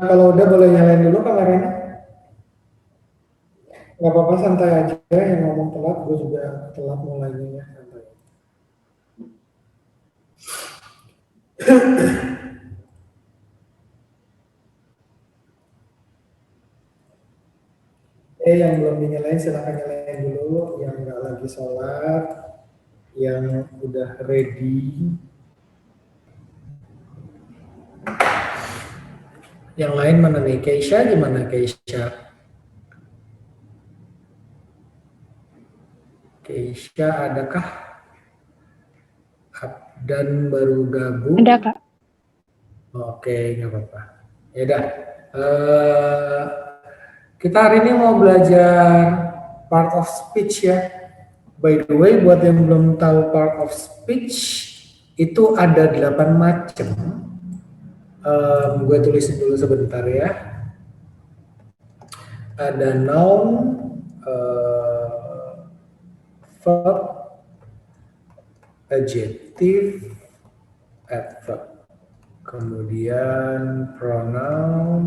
Kalau udah boleh nyalain dulu kameranya. Nggak apa-apa, santai aja. Yang ngomong telat, gue juga telat mulainya ya. Santai. Yang belum dinyalain silahkan nyalain dulu. Yang nggak lagi sholat, yang udah ready. Yang lain mana nih? Keisha gimana Keisha? Keisha adakah? Dan baru gabung? Ada, Kak. Oke, nggak apa-apa. Ya udah. Kita hari ini mau belajar part of speech ya. By the way, buat yang belum tahu part of speech, itu ada 8 macam. Gue tulisin dulu sebentar ya. Ada noun, verb, adjective, adverb. Kemudian pronoun,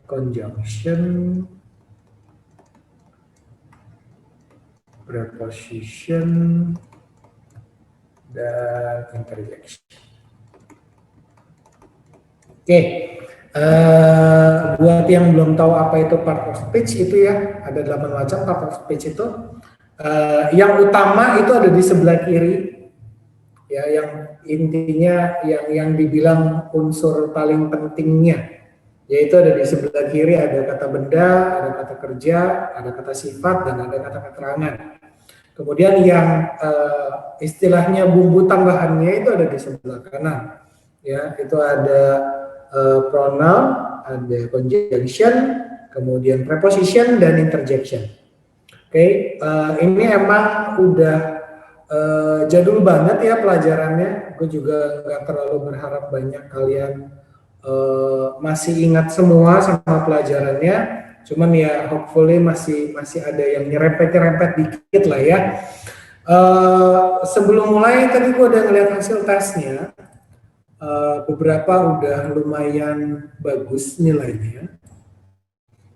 conjunction, preposition, dan interjection. Oke, buat yang belum tahu apa itu part of speech itu ya, ada 8 macam part of speech itu. Yang utama itu ada di sebelah kiri, ya, yang intinya yang dibilang unsur paling pentingnya, yaitu ada di sebelah kiri, ada kata benda, ada kata kerja, ada kata sifat, dan ada kata keterangan. Kemudian yang istilahnya bumbu tambahannya itu ada di sebelah kanan, ya, itu ada pronoun, ada conjunction, kemudian preposition dan interjection. Oke, ini emang udah jadul banget ya pelajarannya. Gue juga nggak terlalu berharap banyak kalian masih ingat semua sama pelajarannya. Cuman ya hopefully masih ada yang nyerempet dikit lah ya. Sebelum mulai tadi gue udah ngeliat hasil tesnya. Beberapa udah lumayan bagus nilainya.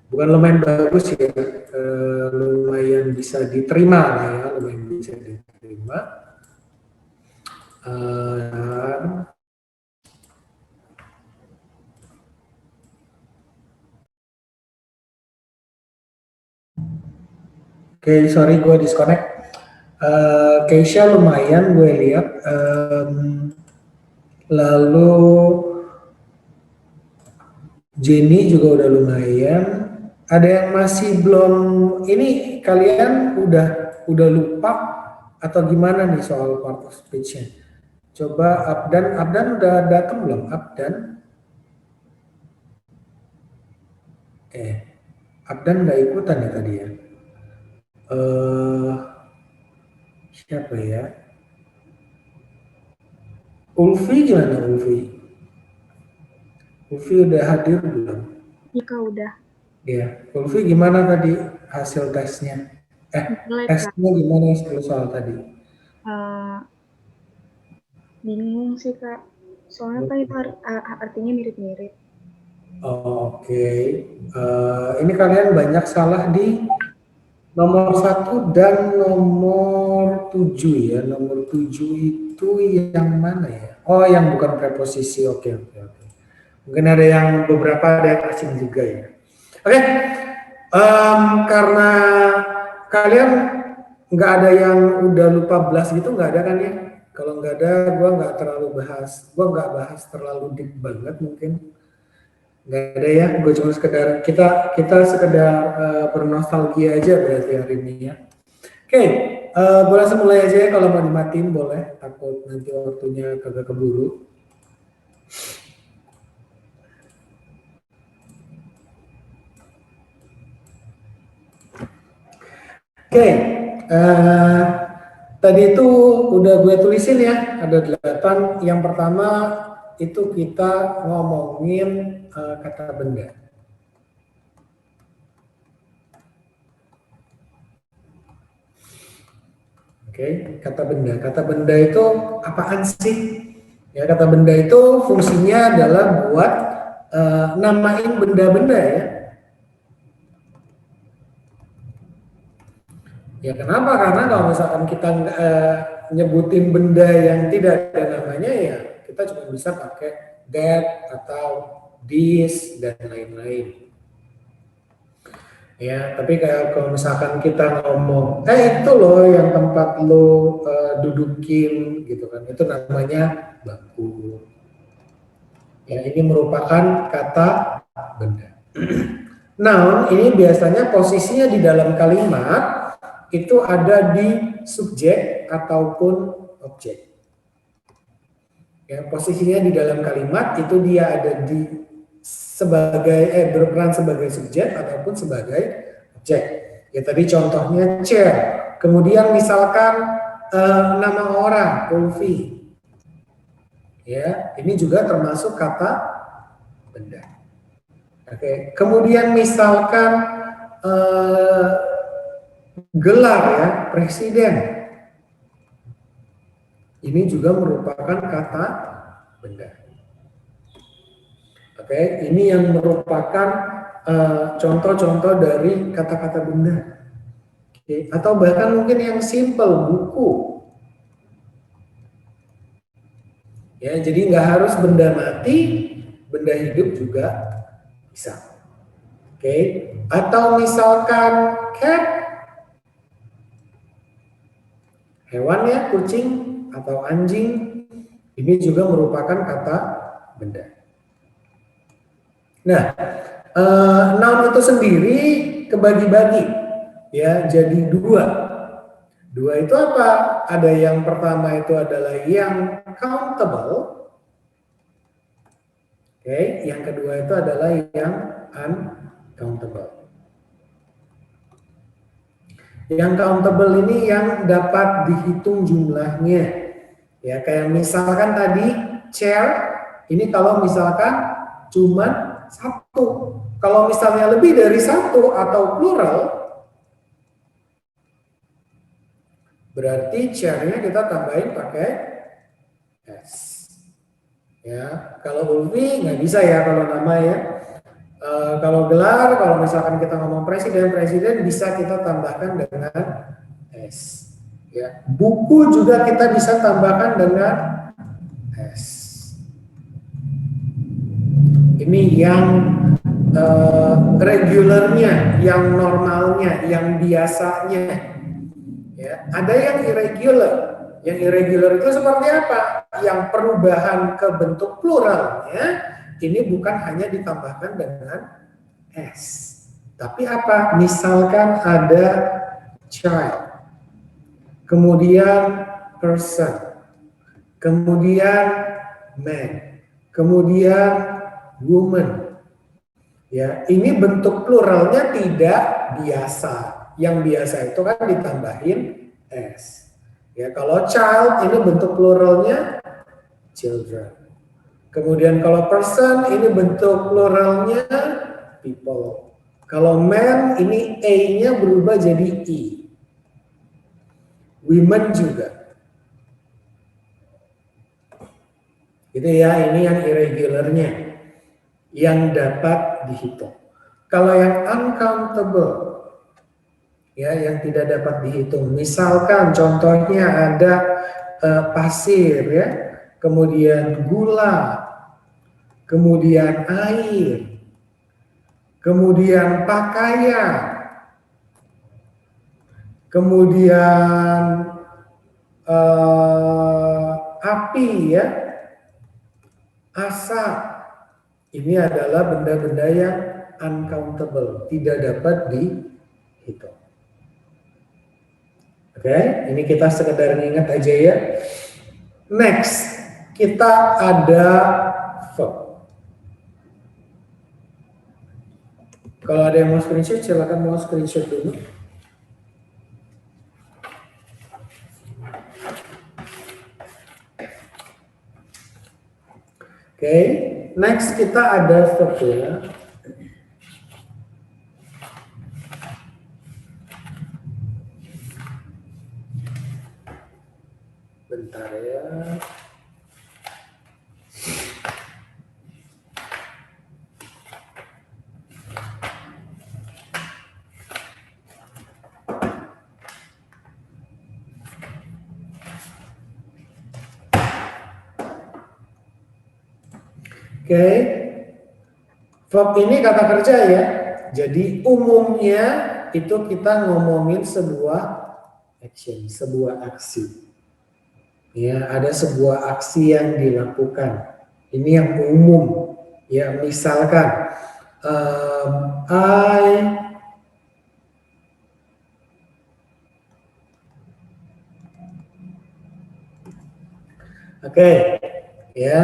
Bukan lumayan bagus ya, lumayan bisa diterima lah ya, lumayan bisa diterima. Oke, sorry gue disconnect. Keisha lumayan gue lihat. Lalu Jenny juga udah lumayan. Ada yang masih belum, ini kalian udah lupa atau gimana nih soal part of speech-nya? Coba Abdan udah datang belum? Abdan? Abdan nggak ikutan ya tadi ya? Siapa ya? Ulfi gimana Ulfi? Ulfi udah hadir belum? Iya, Kak, udah. Ya, Ulfi gimana tadi hasil tesnya? Tesnya gimana soal tadi? Bingung sih, Kak. Soalnya kan itu artinya mirip-mirip. Oke. Ini kalian banyak salah di nomor 1 dan nomor 7 ya. Nomor 7 itu yang mana ya? Oh, yang bukan preposisi. Oke. Mungkin ada yang beberapa ada yang asing juga ya. Oke. Karena kalian nggak ada yang udah lupa belas gitu, nggak ada kan ya? Kalau nggak ada, gue nggak bahas terlalu deep banget mungkin. Nggak ada ya, gue cuma sekedar kita sekedar bernostalgia aja berarti hari ini ya. Oke, gue langsung mulai aja ya, kalau mau dimatiin boleh, takut nanti waktunya kagak keburu. Oke, tadi itu udah gue tulisin ya, ada 8. Yang pertama itu kita ngomongin kata benda. Oke, kata benda. Kata benda itu apaan sih? Ya, kata benda itu fungsinya adalah buat namain benda-benda ya. Ya kenapa? Karena kalau misalkan kita nyebutin benda yang tidak ada namanya ya kita cuma bisa pakai that atau this dan lain-lain. Ya, tapi kalau misalkan kita ngomong, itu loh yang tempat lo dudukin gitu kan, itu namanya bangku. Ya, ini merupakan kata benda. Noun ini biasanya posisinya di dalam kalimat itu ada di subjek ataupun objek. Ya, posisinya di dalam kalimat itu dia ada di sebagai berperan sebagai subjek ataupun sebagai objek. Ya tadi contohnya chair. Kemudian misalkan nama orang Ulfi. Ya, ini juga termasuk kata benda. Oke. Kemudian misalkan gelar ya presiden. Ini juga merupakan kata benda. Oke, ini yang merupakan contoh-contoh dari kata-kata benda. Oke, atau bahkan mungkin yang simple, buku. Ya, jadi nggak harus benda mati, benda hidup juga bisa. Oke, atau misalkan cat, hewan ya, kucing atau anjing, ini juga merupakan kata benda. Nah, noun itu sendiri kebagi-bagi ya jadi dua. Dua itu apa? Ada yang pertama itu adalah yang countable. Oke, yang kedua itu adalah yang uncountable. Yang countable ini yang dapat dihitung jumlahnya. Ya, kayak misalkan tadi chair ini kalau misalkan cuman satu. Kalau misalnya lebih dari satu atau plural, berarti chair-nya kita tambahin pakai S. Ya, kalau Ulfi nggak bisa ya kalau nama ya. Kalau gelar, kalau misalkan kita ngomong presiden bisa kita tambahkan dengan S. Ya, buku juga kita bisa tambahkan dengan S. Ini yang regulernya, yang normalnya, yang biasanya. Ya, ada yang irregular. Yang irregular itu seperti apa? Yang perubahan ke bentuk pluralnya ini bukan hanya ditambahkan dengan S. Tapi apa? Misalkan ada child, kemudian person, kemudian man, kemudian woman. Ya, ini bentuk pluralnya tidak biasa. Yang biasa itu kan ditambahin S. Ya, kalau child ini bentuk pluralnya children. Kemudian kalau person ini bentuk pluralnya people. Kalau man ini A-nya berubah jadi E. Women juga. Gitu ya, ini yang irregularnya yang dapat dihitung. Kalau yang uncountable, ya yang tidak dapat dihitung, misalkan contohnya ada pasir, ya, kemudian gula, kemudian air, kemudian pakaian, kemudian api, ya, asap. Ini adalah benda-benda yang uncountable, tidak dapat dihitung. Oke, ini kita sekedar ingat aja ya. Next, kita ada verb. Kalau ada yang mau screenshot, silakan mau screenshot dulu. Oke, next kita ada verb ya. Bentar ya. Oke. Verb ini kata kerja ya. Jadi umumnya itu kita ngomongin sebuah action, sebuah aksi. Ya, ada sebuah aksi yang dilakukan. Ini yang umum. Ya, misalkan Oke, ya,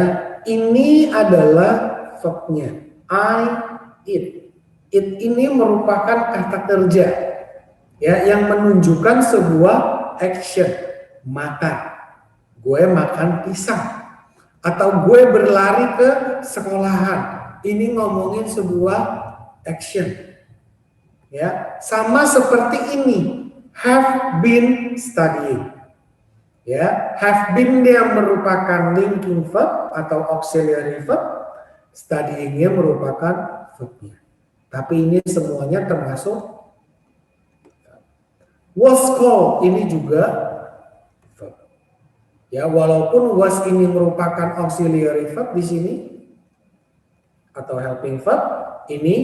ini adalah verbnya. I eat. Eat ini merupakan kata kerja, ya, yang menunjukkan sebuah action, makan. Gue makan pisang, atau gue berlari ke sekolahan. Ini ngomongin sebuah action, ya, sama seperti ini. Have been studying. Ya, have been dia merupakan linking verb atau auxiliary verb, studying-nya merupakan verbnya. Tapi ini semuanya termasuk was called, ini juga verb. Ya, walaupun was ini merupakan auxiliary verb di sini atau helping verb, ini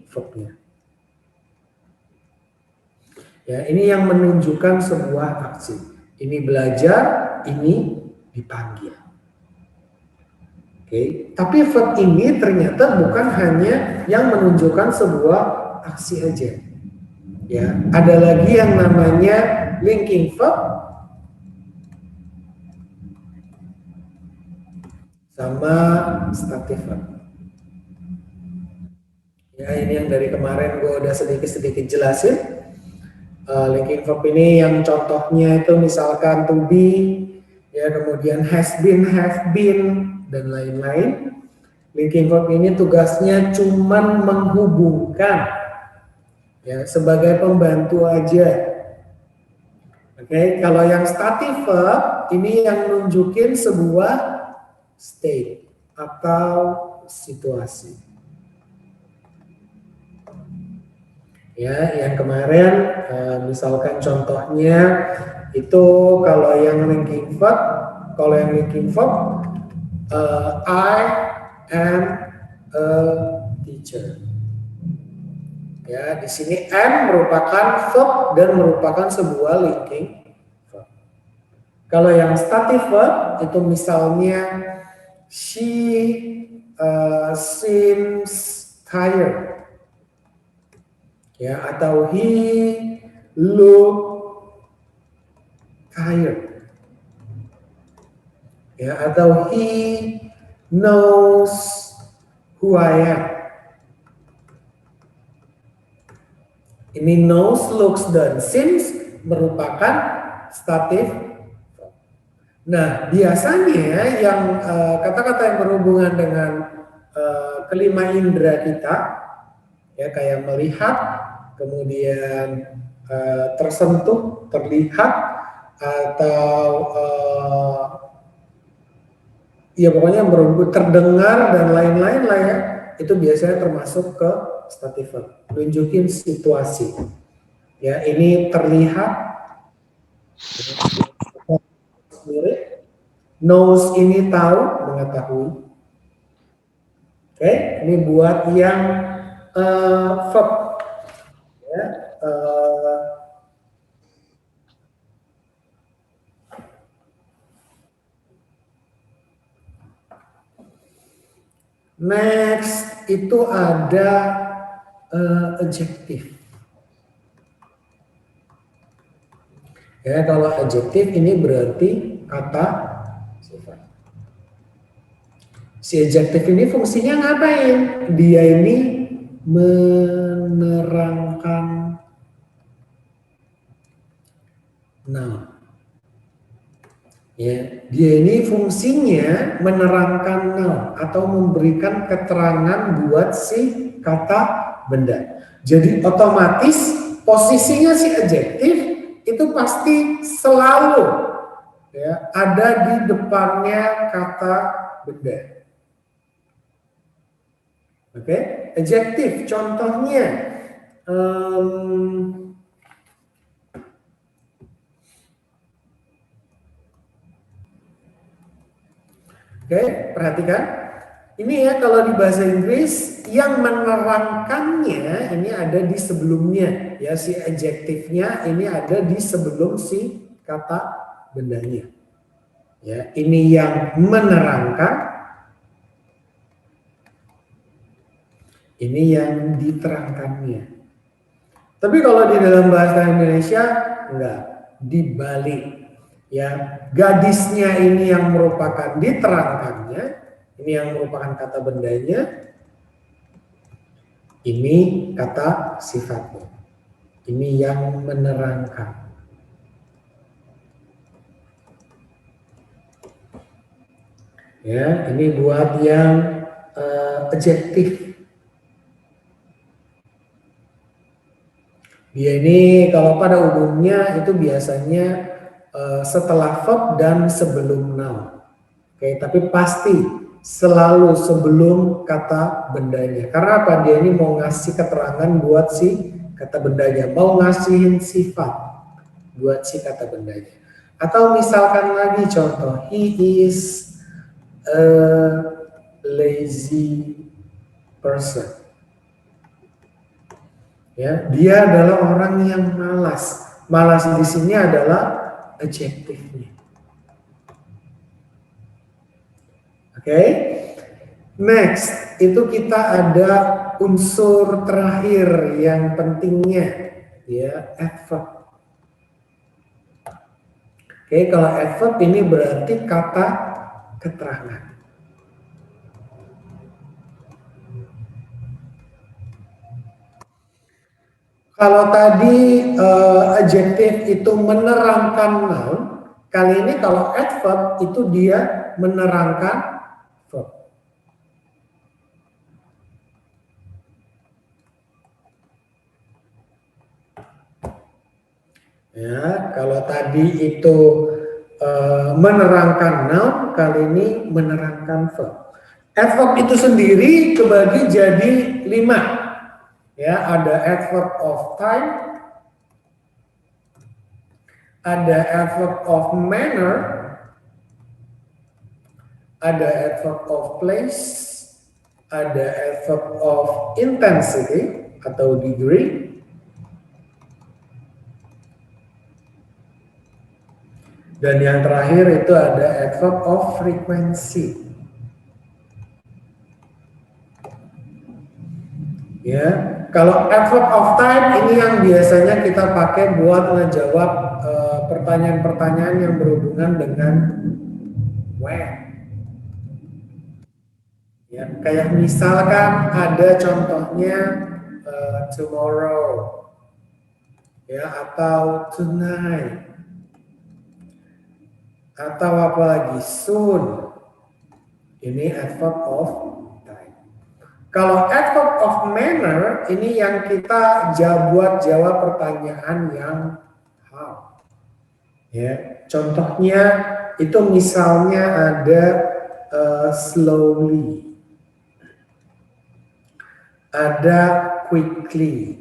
verbnya. Ya, ini yang menunjukkan sebuah aksi. Ini belajar, ini dipanggil. Oke, tapi verb ini ternyata bukan hanya yang menunjukkan sebuah aksi aja. Ya, ada lagi yang namanya linking verb sama stative verb. Ya, ini yang dari kemarin gue udah sedikit-sedikit jelasin. Linking verb ini yang contohnya itu misalkan to be, ya, kemudian has been, have been, dan lain-lain. Linking verb ini tugasnya cuman menghubungkan, ya, sebagai pembantu aja. Oke, kalau yang stative verb ini yang nunjukin sebuah state atau situasi. Ya, yang kemarin misalkan contohnya itu kalau yang linking verb, I am a teacher. Ya, di sini am merupakan verb dan merupakan sebuah linking verb. Kalau yang stative verb itu misalnya she seems tired. Ya, atau he look tired. Ya, atau he knows who I am. Ini knows, looks, dan seems merupakan stative verb. Nah, biasanya yang kata-kata yang berhubungan dengan kelima indera kita, ya, kayak melihat, kemudian tersentuh, terlihat, atau ya pokoknya terdengar dan lain-lain lah ya, itu biasanya termasuk ke stative verb, nunjukin situasi. Ya, ini terlihat, knows ini tahu, mengetahui. Oke, ini buat yang verb. Ya, next itu ada adjective. Ya, kalau adjective ini berarti kata sifat. Si adjective ini fungsinya ngapain? Dia ini menerangkan noun. Ya, dia ini fungsinya menerangkan noun atau memberikan keterangan buat si kata benda. Jadi otomatis posisinya si adjektif itu pasti selalu, ya, ada di depannya kata benda. Oke, adjektif contohnya oke, perhatikan. Ini ya kalau di bahasa Inggris yang menerangkannya ini ada di sebelumnya ya, si adjektifnya ini ada di sebelum si kata bendanya. Ya, ini yang menerangkan, ini yang diterangkannya. Tapi kalau di dalam bahasa Indonesia enggak, dibalik. Ya, gadisnya ini yang merupakan diterangkannya, ini yang merupakan kata bendanya, ini kata sifatnya. Ini yang menerangkan. Ya, ini buat yang adjektif. Dia ini kalau pada umumnya itu biasanya setelah verb dan sebelum noun. Oke, tapi pasti selalu sebelum kata bendanya. Karena apa? Dia ini mau ngasih keterangan buat si kata bendanya, mau ngasihin sifat buat si kata bendanya. Atau misalkan lagi contoh, he is a lazy person. Ya, dia adalah orang yang malas. Malas di sini adalah adjektifnya. Oke. Next, itu kita ada unsur terakhir yang pentingnya, ya, adverb. Oke, kalau adverb ini berarti kata keterangan. Kalau tadi adjektif itu menerangkan noun, kali ini kalau adverb itu dia menerangkan verb. Ya, kalau tadi itu menerangkan noun, kali ini menerangkan verb. Adverb itu sendiri kebagi jadi 5. Ya, ada adverb of time, ada adverb of manner, ada adverb of place, ada adverb of intensity atau degree, dan yang terakhir itu ada adverb of frequency. Ya, kalau adverb of time ini yang biasanya kita pakai buat ngejawab pertanyaan-pertanyaan yang berhubungan dengan when. Ya, kayak misalkan ada contohnya tomorrow, ya, atau tonight, atau apa lagi, soon. Ini adverb of time. Kalau adverb of manner ini yang kita buat jawab pertanyaan yang how. Ya, contohnya itu misalnya ada slowly, ada quickly.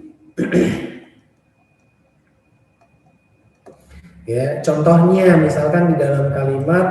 Ya, contohnya misalkan di dalam kalimat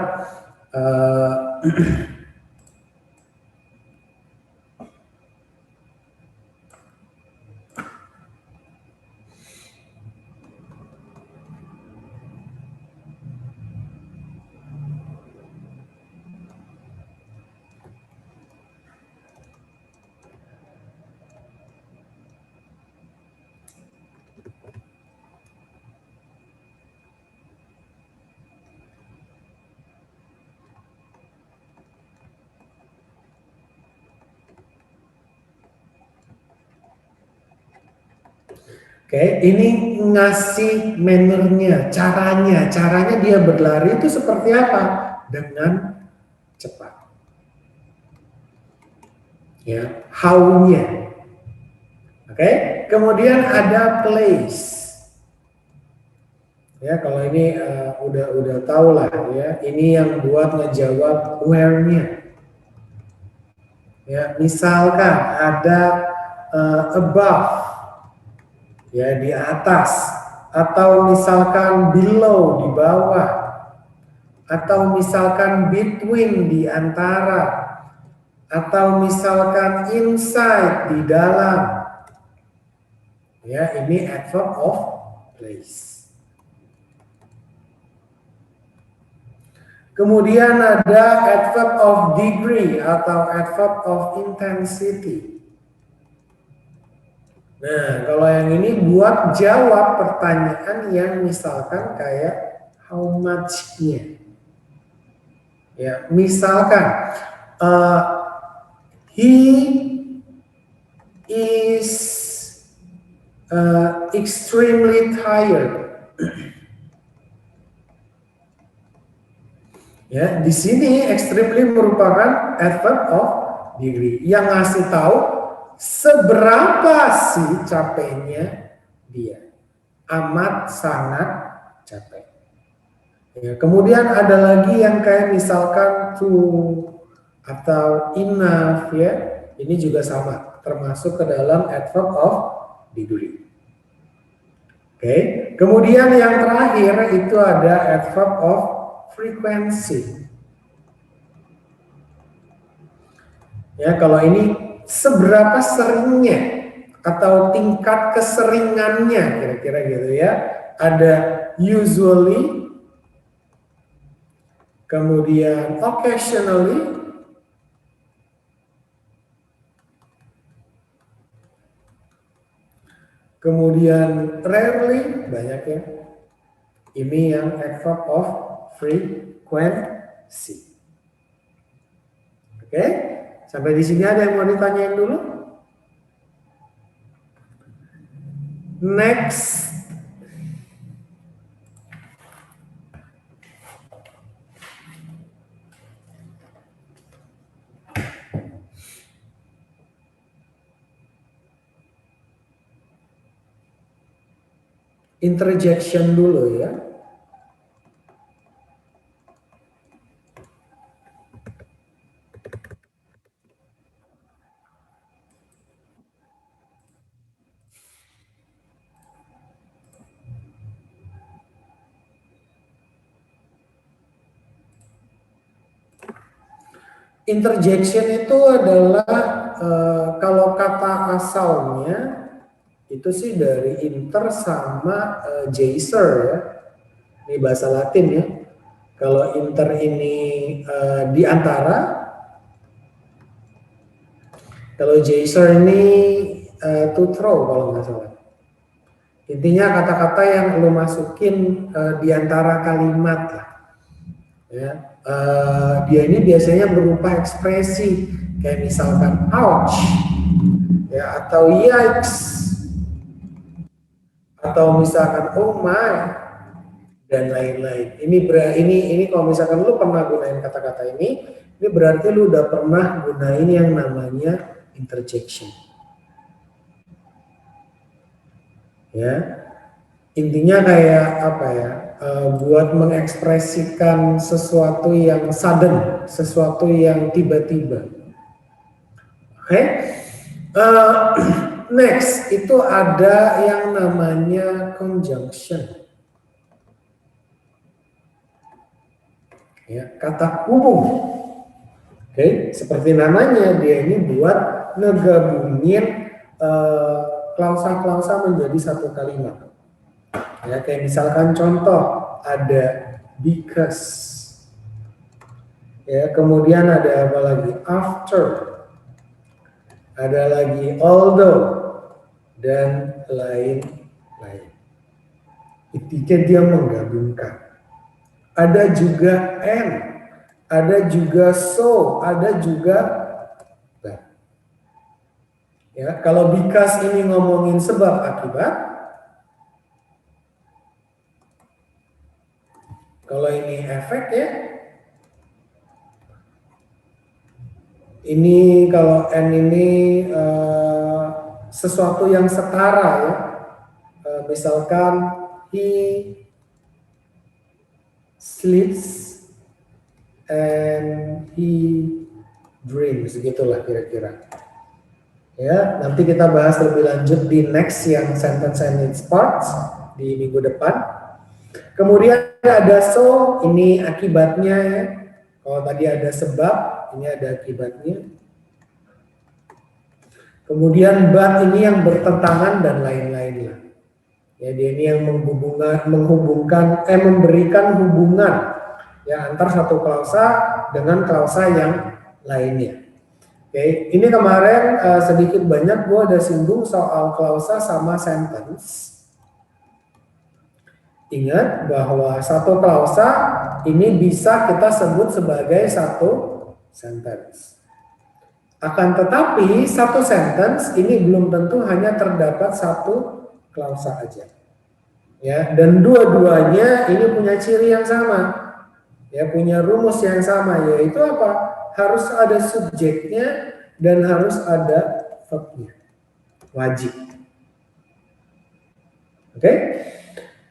Oke, ini ngasih mannernya, caranya dia berlari itu seperti apa? Dengan cepat. Ya, how-nya. Oke, kemudian ada place. Ya, kalau ini udah tahu lah ya. Ini yang buat ngejawab where-nya. Ya, misalkan ada above. Ya, di atas, atau misalkan below, di bawah, atau misalkan between, di antara, atau misalkan inside, di dalam. Ya, ini adverb of place. Kemudian ada adverb of degree atau adverb of intensity. Nah, kalau yang ini buat jawab pertanyaan yang misalkan kayak how much-nya. Ya, misalkan he is extremely tired. Ya, di sini extremely merupakan adverb of degree yang ngasih tahu seberapa sih capeknya dia. Amat sangat capek. Ya, kemudian ada lagi yang kayak misalkan to atau enough, ya. Ini juga sama, termasuk ke dalam adverb of degree. Oke. Kemudian yang terakhir itu ada adverb of frequency. Ya, kalau ini seberapa seringnya atau tingkat keseringannya, kira-kira gitu ya. Ada usually, kemudian occasionally, kemudian rarely, banyak ya. Ini yang adverb of frequency. Oke, sampai di sini ada yang mau ditanyain dulu? Next. Interjection dulu ya. Interjection itu adalah kalau kata asalnya itu sih dari inter sama jacer ya. Ini bahasa Latin ya. Kalau inter ini di antara, kalau jacer ini to throw kalau nggak salah. Intinya kata-kata yang lo masukin di antara kalimat lah. Ya. Dia ini biasanya berupa ekspresi kayak misalkan ouch ya, atau yikes, atau misalkan oh my, dan lain-lain. Ini kalau misalkan lu pernah gunain kata-kata ini berarti lu udah pernah gunain yang namanya interjection. Ya, intinya kayak apa ya? Buat mengekspresikan sesuatu yang sudden, sesuatu yang tiba-tiba. Oke, next itu ada yang namanya conjunction. Ya, kata hubung. Oke, seperti namanya dia ini buat ngegabungin klausa-klausa menjadi satu kalimat. Ya, kayak misalkan contoh ada because. Ya, kemudian ada apa lagi? After. Ada lagi although dan lain-lain. Intinya dia menggabungkan. Ada juga and, ada juga so, ada juga that. Ya, kalau because ini ngomongin sebab akibat. Kalau ini efek ya. Ini kalau and ini sesuatu yang setara ya. Misalkan he sleeps and he dreams, gitulah kira-kira. Ya, nanti kita bahas lebih lanjut di next yang sentence and its parts di minggu depan. Kemudian ada so, ini akibatnya ya. Kalau tadi ada sebab, ini ada akibatnya. Kemudian but ini yang bertentangan dan lain-lain lah. Ya, dia ini yang memberikan hubungan ya antar satu klausa dengan klausa yang lainnya. Oke, ini kemarin sedikit banyak gue ada singgung soal klausa sama sentence. Ingat bahwa satu klausa ini bisa kita sebut sebagai satu sentence. Akan tetapi satu sentence ini belum tentu hanya terdapat satu klausa aja. Ya, dan dua-duanya ini punya ciri yang sama. Ya, punya rumus yang sama, yaitu apa? Harus ada subjeknya dan harus ada verbnya. Wajib. Oke?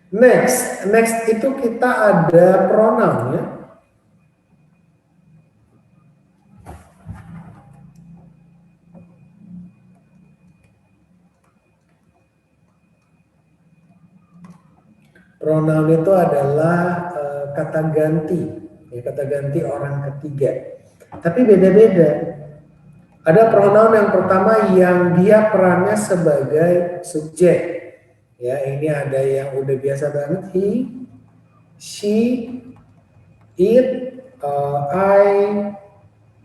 Next itu kita ada pronoun ya. Pronoun itu adalah kata ganti, ya, kata ganti orang ketiga. Tapi beda-beda. Ada pronoun yang pertama yang dia perannya sebagai subjek. Ya, ini ada yang udah biasa banget, he, she, it, I,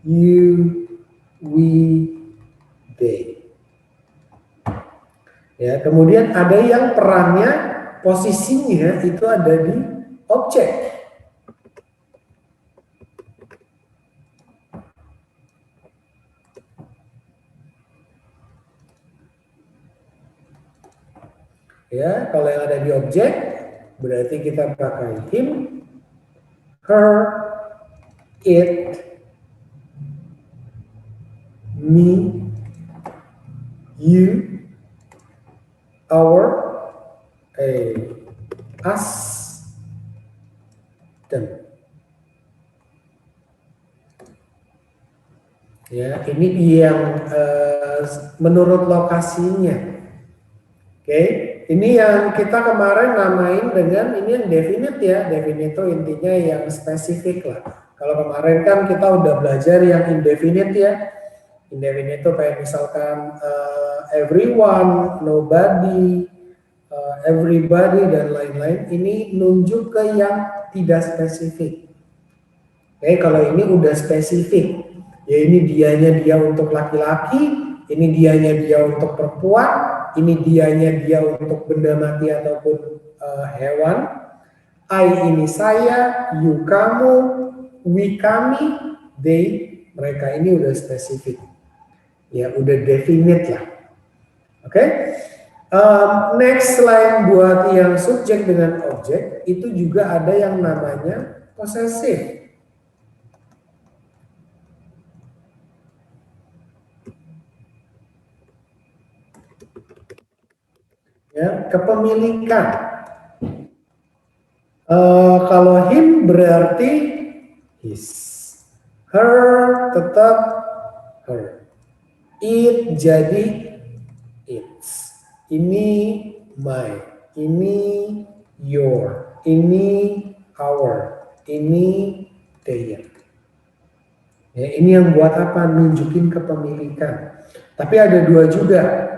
you, we, they. Ya, kemudian ada yang perannya posisinya itu ada di objek. Ya, kalau yang ada di objek berarti kita pakai him, her, it, me, you, our, us, them. Ya, ini yang menurut lokasinya. Oke, ini yang kita kemarin namain dengan ini yang definite ya. Definite itu intinya yang spesifik lah. Kalau kemarin kan kita udah belajar yang indefinite ya. Indefinite itu kayak misalkan everyone, nobody, everybody dan lain-lain. Ini nunjuk ke yang tidak spesifik. Oke, kalau ini udah spesifik. Ya ini dianya dia untuk laki-laki, ini dianya dia untuk perempuan, ini dianya dia untuk benda mati ataupun hewan. I ini saya, you kamu, we kami, they mereka. Ini udah spesifik. Ya udah definite lah. Oke. Next, selain buat yang subjek dengan objek, itu juga ada yang namanya possessive. Ya, kepemilikan. Kalau him berarti his, her tetap her, it jadi its, ini my, ini your, ini our, ini their. Ya, ini yang buat apa? Nunjukin kepemilikan. Tapi ada dua juga.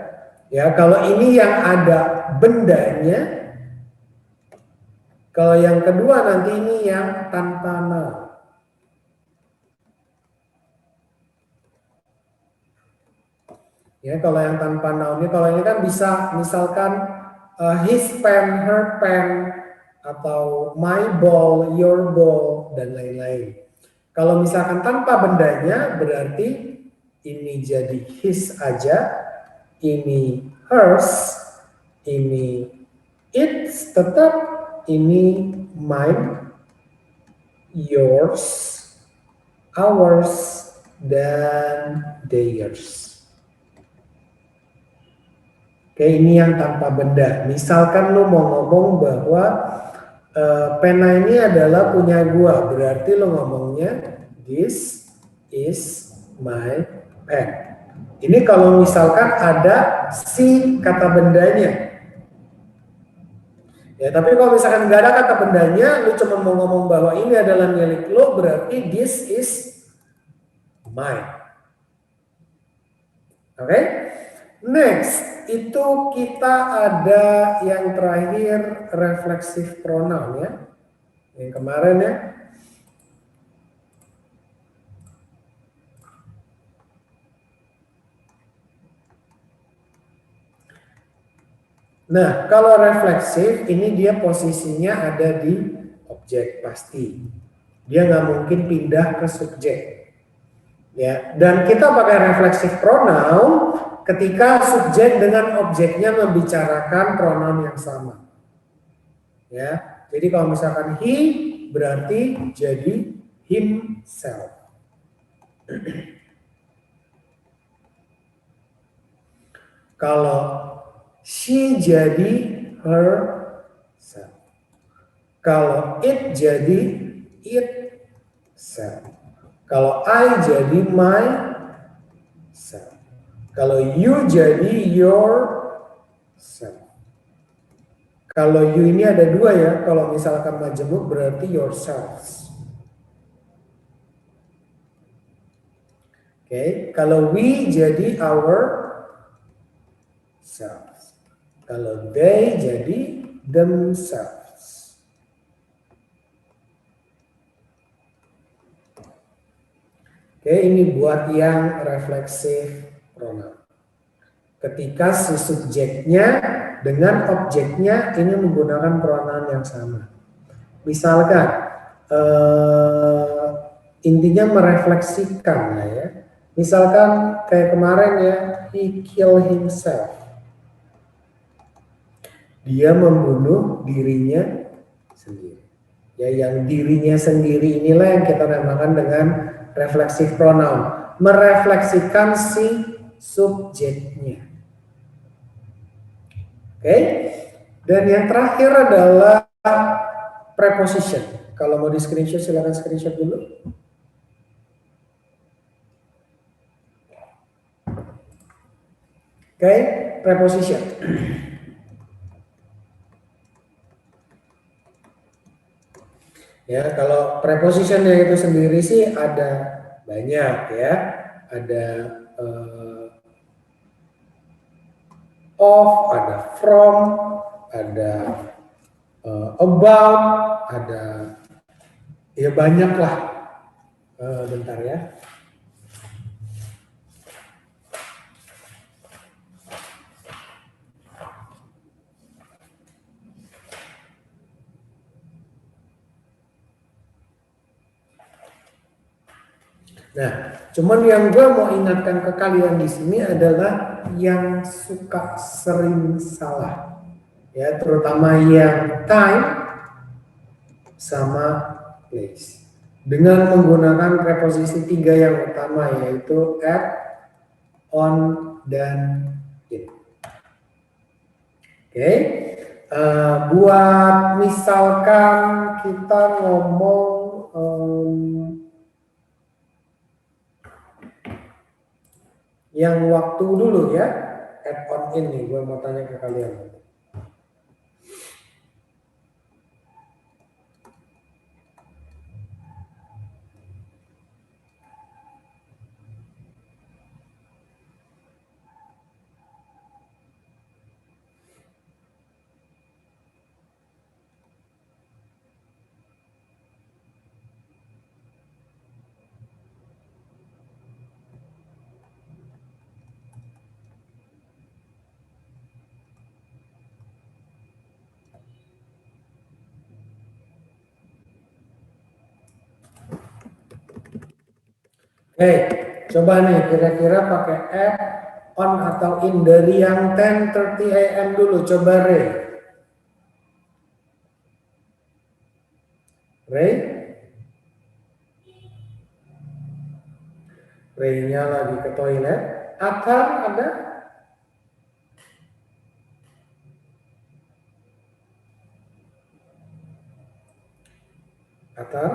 Ya, kalau ini yang ada bendanya, kalau yang kedua nanti ini yang tanpa noun. Ya, kalau yang tanpa noun ini, kalau ini kan bisa misalkan his pen, her pen, atau my ball, your ball, dan lain-lain. Kalau misalkan tanpa bendanya, berarti ini jadi his aja. Ini hers, ini its tetap, ini mine, yours, ours, dan theirs. Oke, ini yang tanpa benda. Misalkan lu mau ngomong bahwa pena ini adalah punya gua, berarti lu ngomongnya this is my pen. Ini kalau misalkan ada si kata bendanya. Ya, tapi kalau misalkan nggak ada kata bendanya, lu cuma mau ngomong bahwa ini adalah milik lo, berarti this is mine. Oke. Next, itu kita ada yang terakhir reflexive pronoun ya. Yang kemarin ya. Nah, kalau refleksif ini dia posisinya ada di objek pasti. Dia nggak mungkin pindah ke subjek. Ya, dan kita pakai reflexive pronoun ketika subjek dengan objeknya membicarakan pronoun yang sama. Ya, jadi kalau misalkan he berarti jadi himself. Kalau she jadi herself. Kalau it jadi itself. Kalau I jadi myself. Kalau you jadi yourself. Kalau you ini ada dua ya. Kalau misalkan majemuk berarti yourselves. Oke, kalau we jadi ourselves. Kalau they jadi themselves. Oke, ini buat yang refleksif pronoun. Ketika si subjeknya dengan objeknya ini menggunakan pronoun yang sama. Misalkan intinya merefleksikan lah ya. Misalkan kayak kemarin ya, he kill himself. Dia membunuh dirinya sendiri. Ya, yang dirinya sendiri inilah yang kita namakan dengan refleksif pronoun. Merefleksikan si subjeknya. Oke. Dan yang terakhir adalah preposition. Kalau mau di screenshot silakan screenshot dulu. Oke, preposition. Ya, kalau prepositionnya itu sendiri sih ada banyak ya. Ada of, ada from, ada about, ada ya banyak lah. Bentar ya. Nah, cuman yang gue mau ingatkan ke kalian di sini adalah yang suka sering salah, ya terutama yang time sama place. Dengan menggunakan preposisi 3 yang utama yaitu at, on, dan in. Oke, buat misalkan kita ngomong yang waktu dulu ya, add on in nih, gue mau tanya ke kalian. Coba nih kira-kira pakai add, on atau in dari yang 10:30 AM dulu, coba Ray. Ray-nya lagi ke toilet. Atar ada? Atar?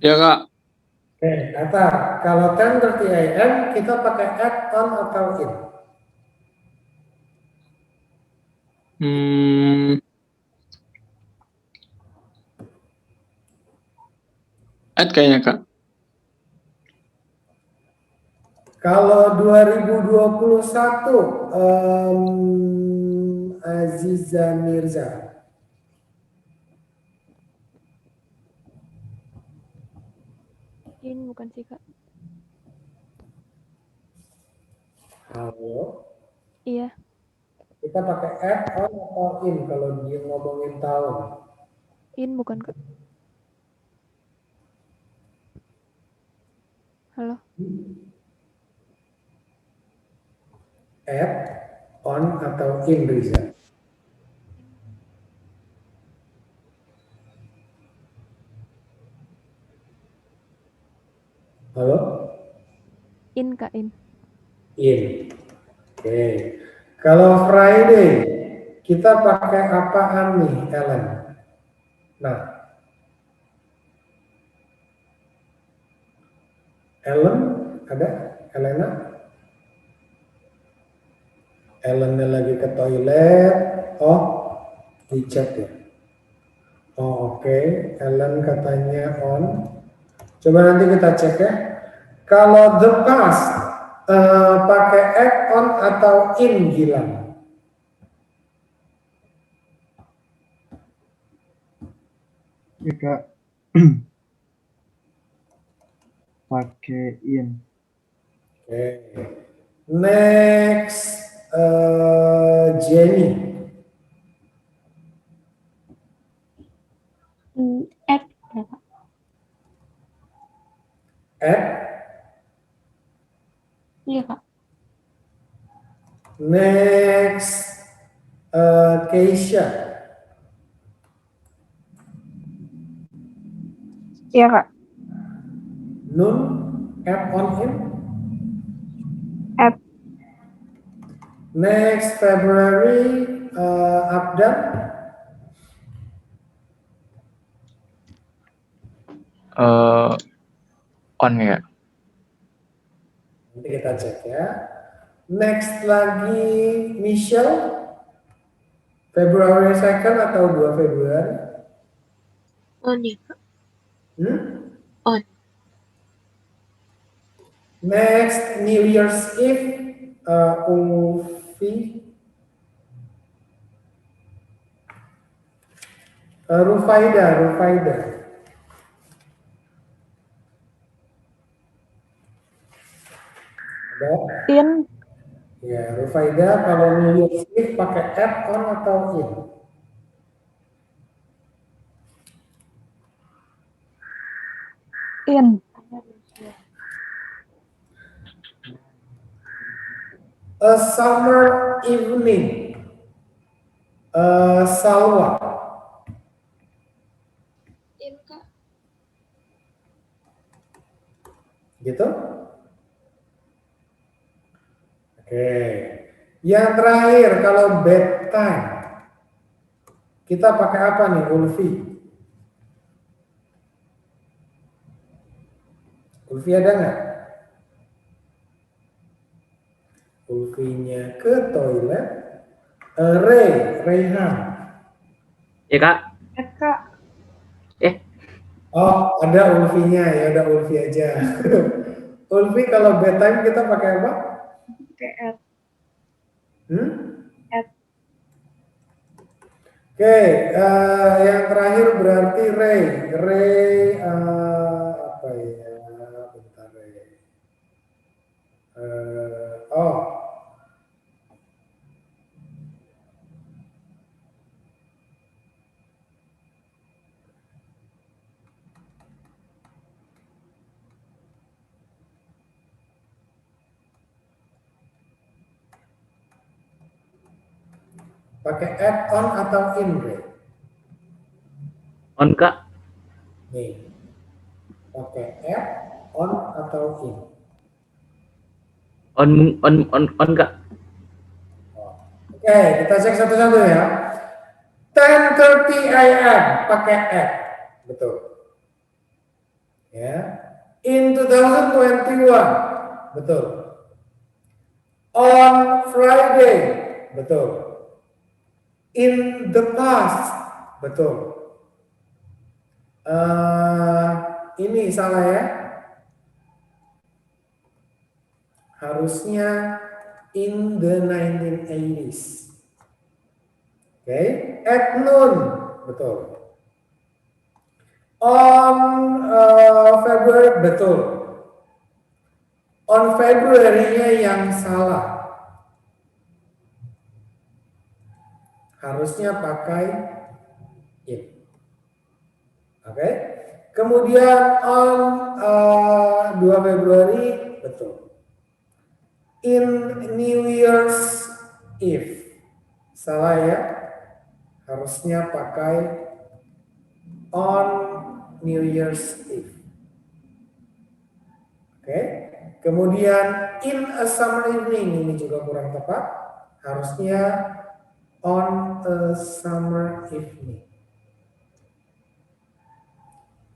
Ya Kak. Atar. Kalau 10:30 AM kita pakai add, on atau in? Add kayaknya Kak. Kalau 2021 Aziza Mirza. In bukan sih Kak? Halo. Iya, Kita pakai add on atau in kalau dia ngomongin tahun. in bukan Kak? Halo, Add on atau in, Riza. Halo? in Kak, in. In. Oke. Kalau Friday, kita pakai apaan nih, Ellen? Nah, Ellen ada? Elena? Ellennya lagi ke toilet. Oh, di chat ya. Oh, oke. Ellen katanya on. Coba nanti kita cek ya. Kalau the past, pakai add on atau in, Gilang? Ya Kak, pakai in. Oke. Next, Jenny. Add ya Kak. Add. Iya Kak. Next, Keisha. Iya Kak. Nun, add on in. Add. Next, February, Abdan. On ya. Nanti kita cek ya. Next lagi, Michelle. Februari 2nd atau 2 Februari? On ya Kak. Hmm? On. Next, New Year's Eve, Ulfi. Rufaida. Ada? In. Ya, Rufaida kalau New Year's Eve pakai add on atau in? In. A summer evening, Salwa. In Kak. Gitu? Oke. Yang terakhir, kalau bedtime, kita pakai apa nih, Ulfi? Ulfi ada nggak? Ulfinya ke toilet. Reyhan. Ya Kak. Add Kak. Oh, ada Ulfinya, ya udah Ulfi aja. Ulfi kalau bedtime kita pakai apa? Pakai add. Add. Oke, yang terakhir berarti Ray, apa ya? Bentar Ray. Oh, pakai add on atau in, Ray? On Kak. Nih, pakai add on atau in? On Kak. Oke, kita cek satu-satu ya. 10:30 AM pakai add, betul. Ya, in 2021, betul. On Friday, betul. In the past, betul. Ini salah ya. harusnya in the 1980s. Oke, at noon, betul. On February, betul. On February-nya yang salah. Harusnya pakai in. Oke. Kemudian on 2 Februari, betul. In New Year's Eve. Salah ya. Harusnya pakai on New Year's Eve. Oke. Kemudian in a summer evening, ini juga kurang tepat. Harusnya on a summer evening.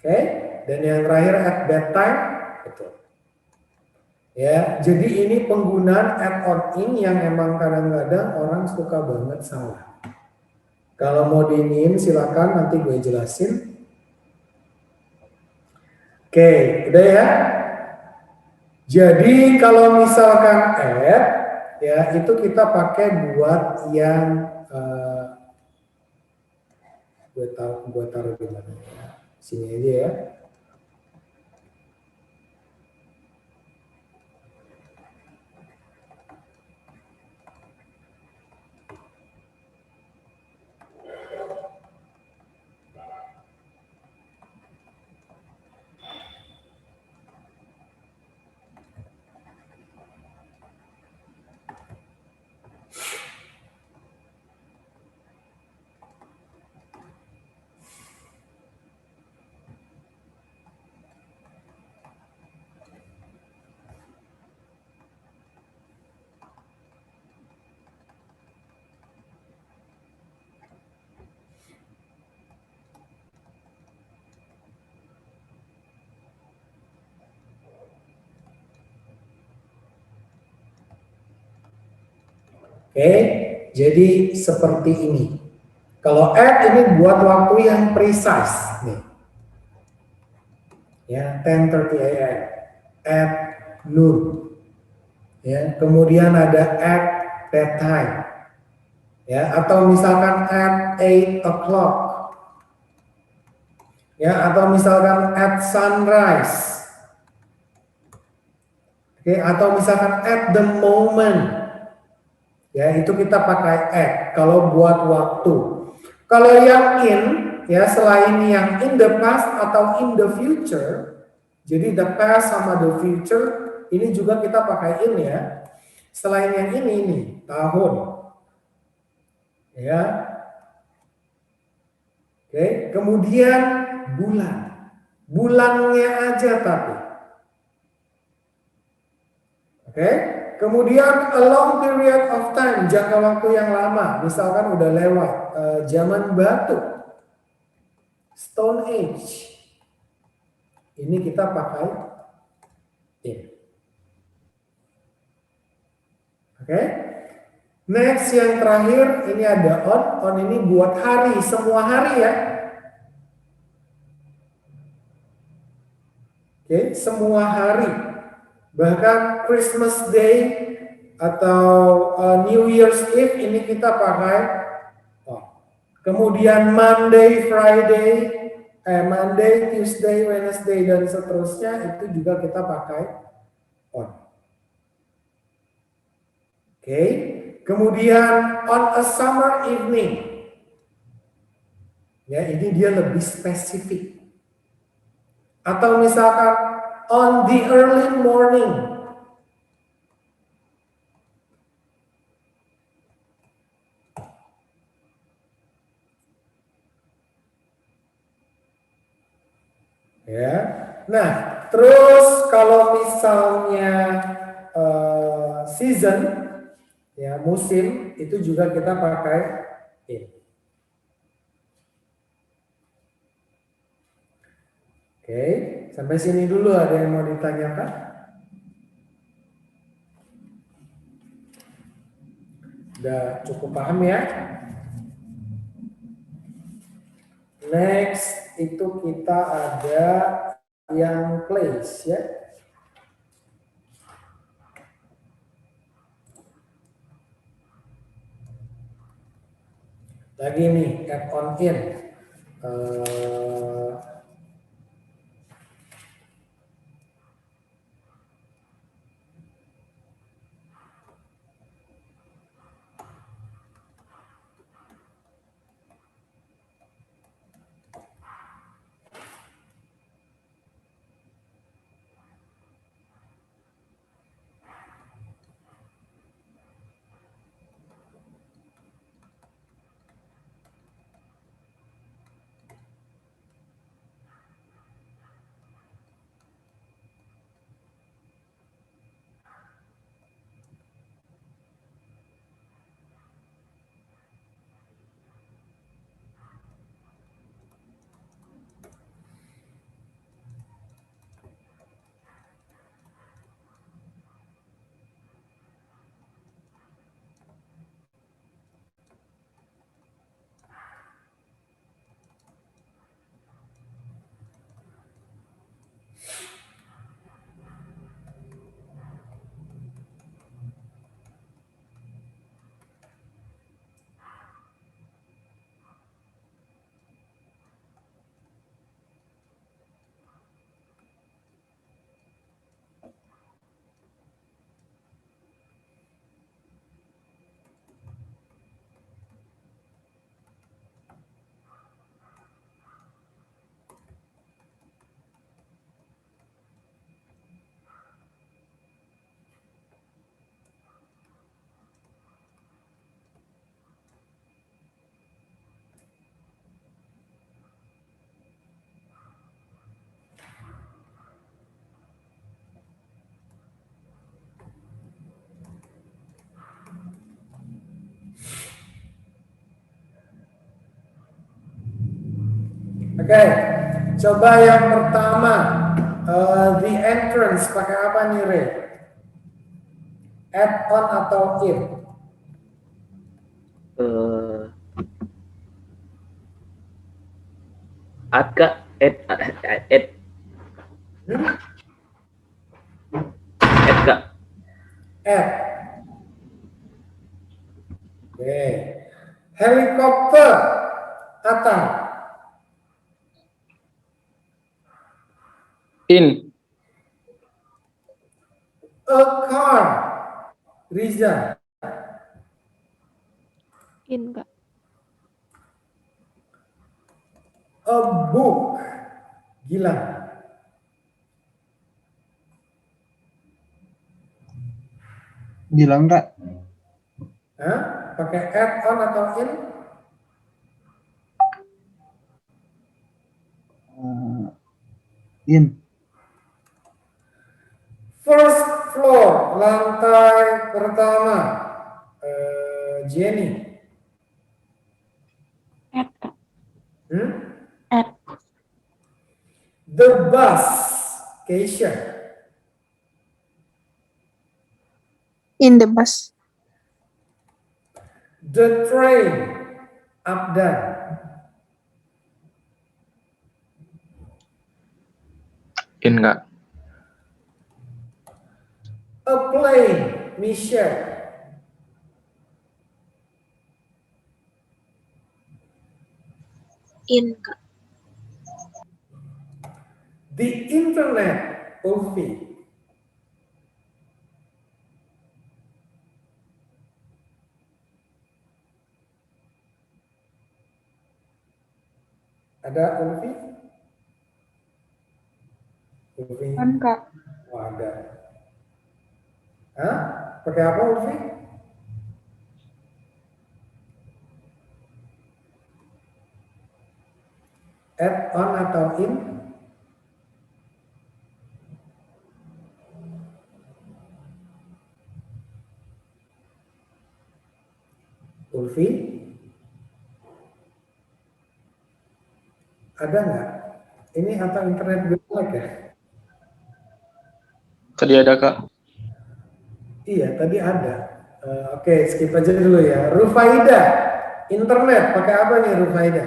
Oke. Dan yang terakhir at bedtime, betul. Ya, jadi ini penggunaan add on in yang emang kadang-kadang orang suka banget salah. Kalau mau diinin silakan nanti gue jelasin. Oke, udah ya. Jadi kalau misalkan add, ya itu kita pakai buat yang gue taruh di mana ya? Sini aja ya. Oke, jadi seperti ini. Kalau add ini buat waktu yang precise nih. Ya, 10:30 AM. At noon. Ya, kemudian ada at bedtime. Ya, atau misalkan at 8 o'clock. Ya, atau misalkan at sunrise. Oke, atau misalkan at the moment. Ya, itu kita pakai at kalau buat waktu. Kalau yang in, ya selain yang in the past atau in the future, jadi the past sama the future, ini juga kita pakai in ya. Selain yang ini tahun. Ya. Oke, kemudian bulan. Bulannya aja tapi. Oke. Kemudian a long period of time, jangka waktu yang lama, misalkan udah lewat zaman batu, Stone Age, ini kita pakai in. Oke, next yang terakhir ini ada on ini buat hari, semua hari ya. Oke, semua hari. Bahkan Christmas Day atau New Year's Eve ini kita pakai on. Kemudian Monday, Friday, Monday, Tuesday, Wednesday dan seterusnya itu juga kita pakai on. Oke. Kemudian on a summer evening. Ya, ini dia lebih spesifik. Atau misalkan on the early morning. Ya. Nah, terus kalau misalnya season, ya musim, itu juga kita pakai in. Oke, sampai sini dulu ada yang mau ditanyakan? Udah cukup paham ya? Next itu kita ada yang place ya. Lagi nih, add on in. Eh, Oke, coba yang pertama, the entrance pakai apa nih, Re? Add on atau in? Add Kak. Add Kak. Add. Oke. Helikopter atau In. a car, Riza. In, Kak. A book, Gilang. Bilang Kak. Hah? Pakai add on atau in? In. First floor, lantai pertama. Jenny. Add, Kak. Hmm? Add. The bus, Keisha. In the bus. The train, Abdan. In, Kak. A plane, Michelle. In, Kak. The internet, Ulfi. Ada Ulfi? Ulfi. On, Kak. Oh, ada. Hah? Pakai apa, Ulfi? Add on atau in? Ulfi? Ada nggak? Ini atau internet gue lag ya? Tadi ada, Kak. Iya, tadi ada. Oke, skip aja dulu ya. Rufaida, internet pakai apa nih Rufaida?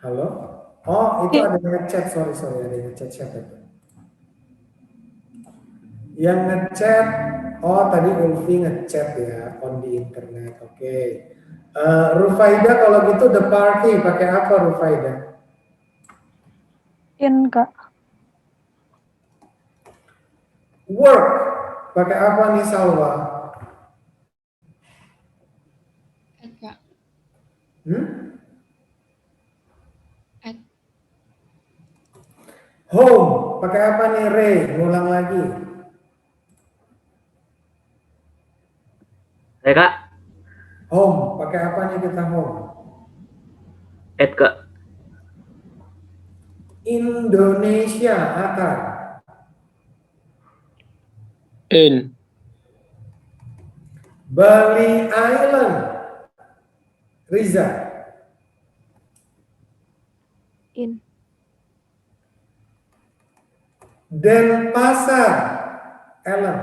Halo? Oh, itu ada yang ngechat, sorry, ada yang ngechat siapa itu? Yang ngechat, oh tadi Ulfi ngechat ya, on di internet. Oke. Rufaida kalau gitu the party pakai apa Rufaida? In, Kak. Work pakai apa nih Salwa? At, Kak. Hmm? At. Home pakai apa nih Ray? Ngulang lagi. Saya Kak. Home pakai apa nih kita home? At Kak. Indonesia akar. In. Bali Island. Riza. In. Denpasar. Ellen.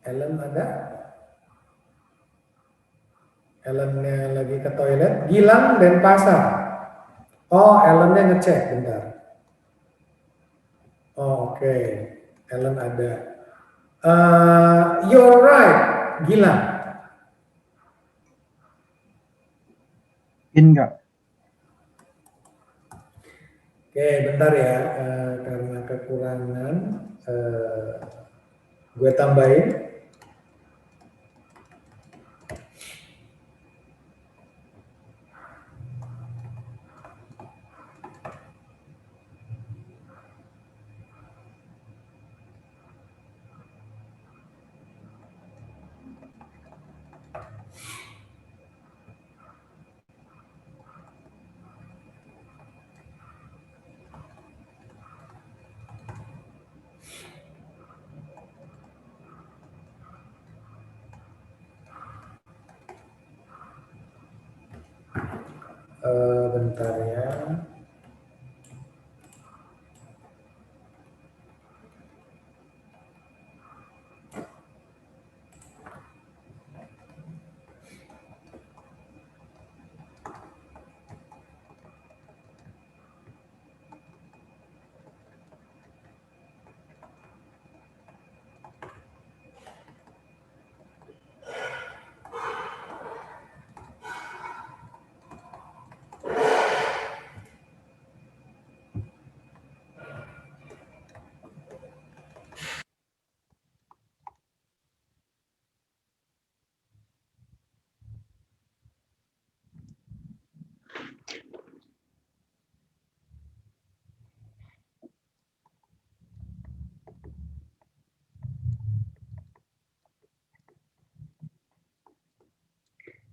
Ellen ada? Ellennya lagi ke toilet. Gilang Denpasar. Oh, Ellennya ngecek bentar. Oh, oke. Ellen ada. You're right, Gilang. In Kak. Oke, bentar ya. Karena kekurangan, gue tambahin. Bentar ya.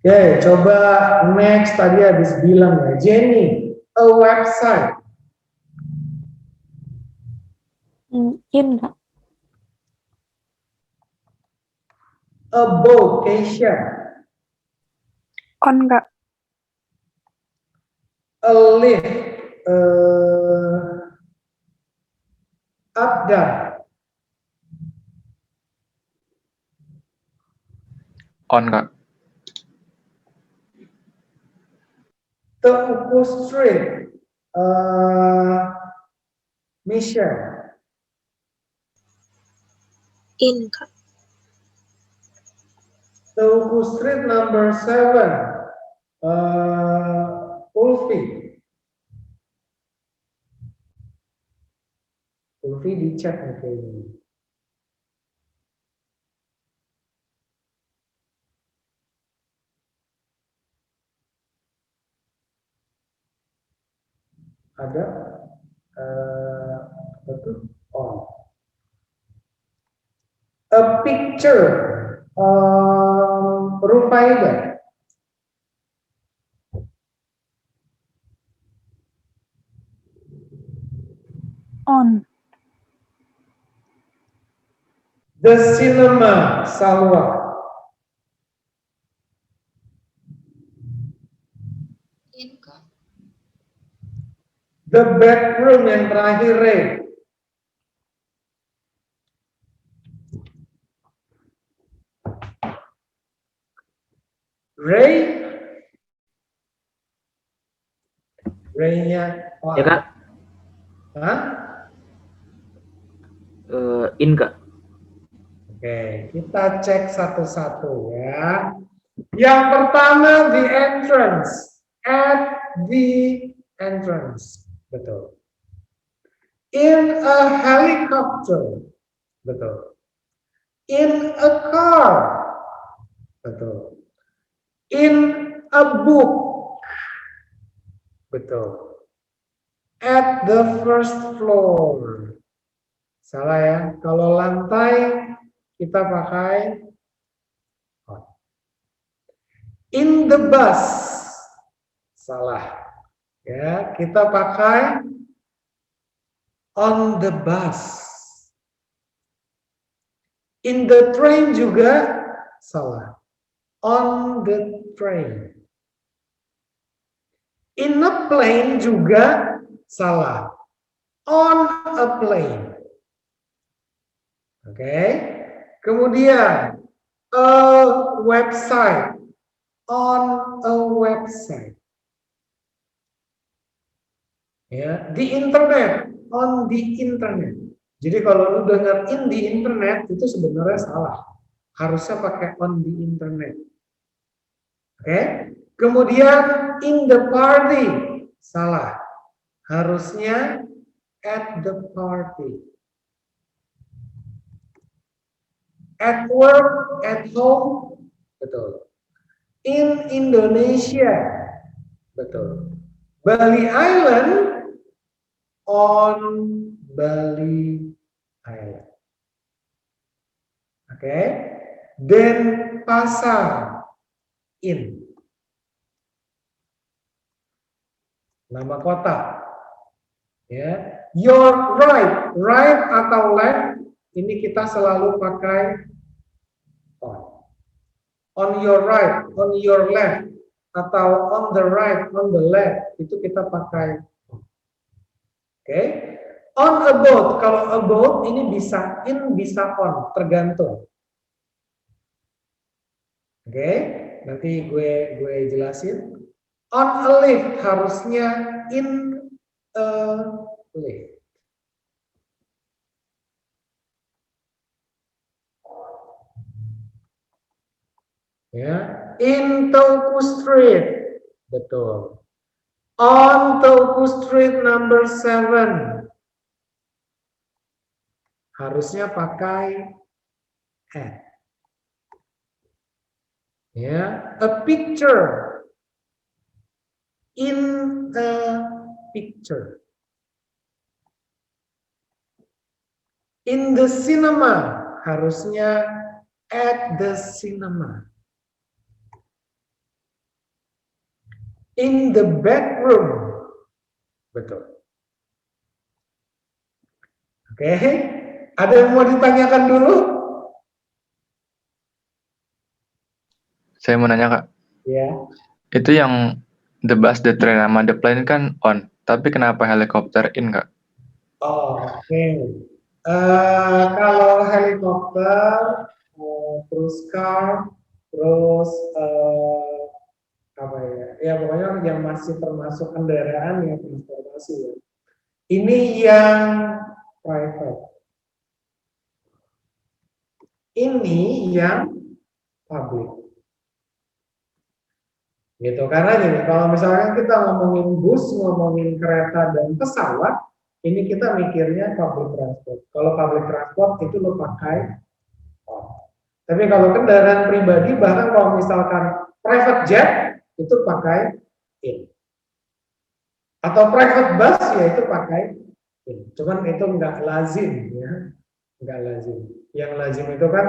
Oke, coba next tadi habis bilang ya, Jenny, a website, In, Kak. a vocation, On, Kak. a lift, up down, On, Kak. Teuku Street, Michelle, In, Kak. Teuku Street number 7, Ulfi, Ulfi di chat nih kayaknya. Ada apa tuh? On. A picture, Rufaida. On. The cinema, Salwa. In, Kak. The bedroom yang terakhir, Ray. Ray, Brain-nya O. Ya Kak. Hah? In Kak. Oke, kita cek satu-satu ya. Yang pertama, the entrance. At the entrance. Betul. In a helicopter. Betul. In a car. Betul. In a book. Betul. At the first floor. Salah ya. Kalau lantai kita pakai on. In the bus. Salah. Ya, kita pakai on the bus. In the train juga salah. On the train. In a plane juga salah. On a plane. Oke. Kemudian a website. On a website. Ya, di internet. On the internet. Jadi kalau lu dengar in di internet itu sebenarnya salah. Harusnya pakai on the internet. Oke. Kemudian in the party. Salah. Harusnya at the party. At work, at home. Betul. In Indonesia. Betul. Bali Island. On Bali Island. Oke. Denpasar. In. Nama kota. Ya. Your right. Right atau left. Ini kita selalu pakai on. On your right. On your left. Atau on the right. On the left. Itu kita pakai on. Oke. On a boat. Kalau a boat ini bisa in, bisa on. Tergantung. Oke. Nanti gue jelasin. On a lift harusnya in a lift. Ya, in Tauku Street. Betul. On Tauku Street number 7. Harusnya pakai at. Ya, a picture. In a picture. In the cinema. Harusnya at the cinema. In the bedroom. Betul. Oke. Ada yang mau ditanyakan dulu? Saya mau nanya Kak. Ya. Itu yang the bus, the train, sama the plane kan on. Tapi kenapa helikopter in Kak? Oh, oke. Kalau helikopter, terus car, terus apa ya? Ya pokoknya yang masih termasuk kendaraan yang transportasi ya. Ini yang private. Ini yang public. Gitu, karena gini, kalau misalnya kita ngomongin bus, ngomongin kereta dan pesawat, ini kita mikirnya public transport. Kalau public transport itu lo pakai on. Tapi kalau kendaraan pribadi, bahkan kalau misalkan private jet, itu pakai in. Atau private bus, ya itu pakai in. Cuman itu nggak lazim, ya. Nggak lazim. Yang lazim itu kan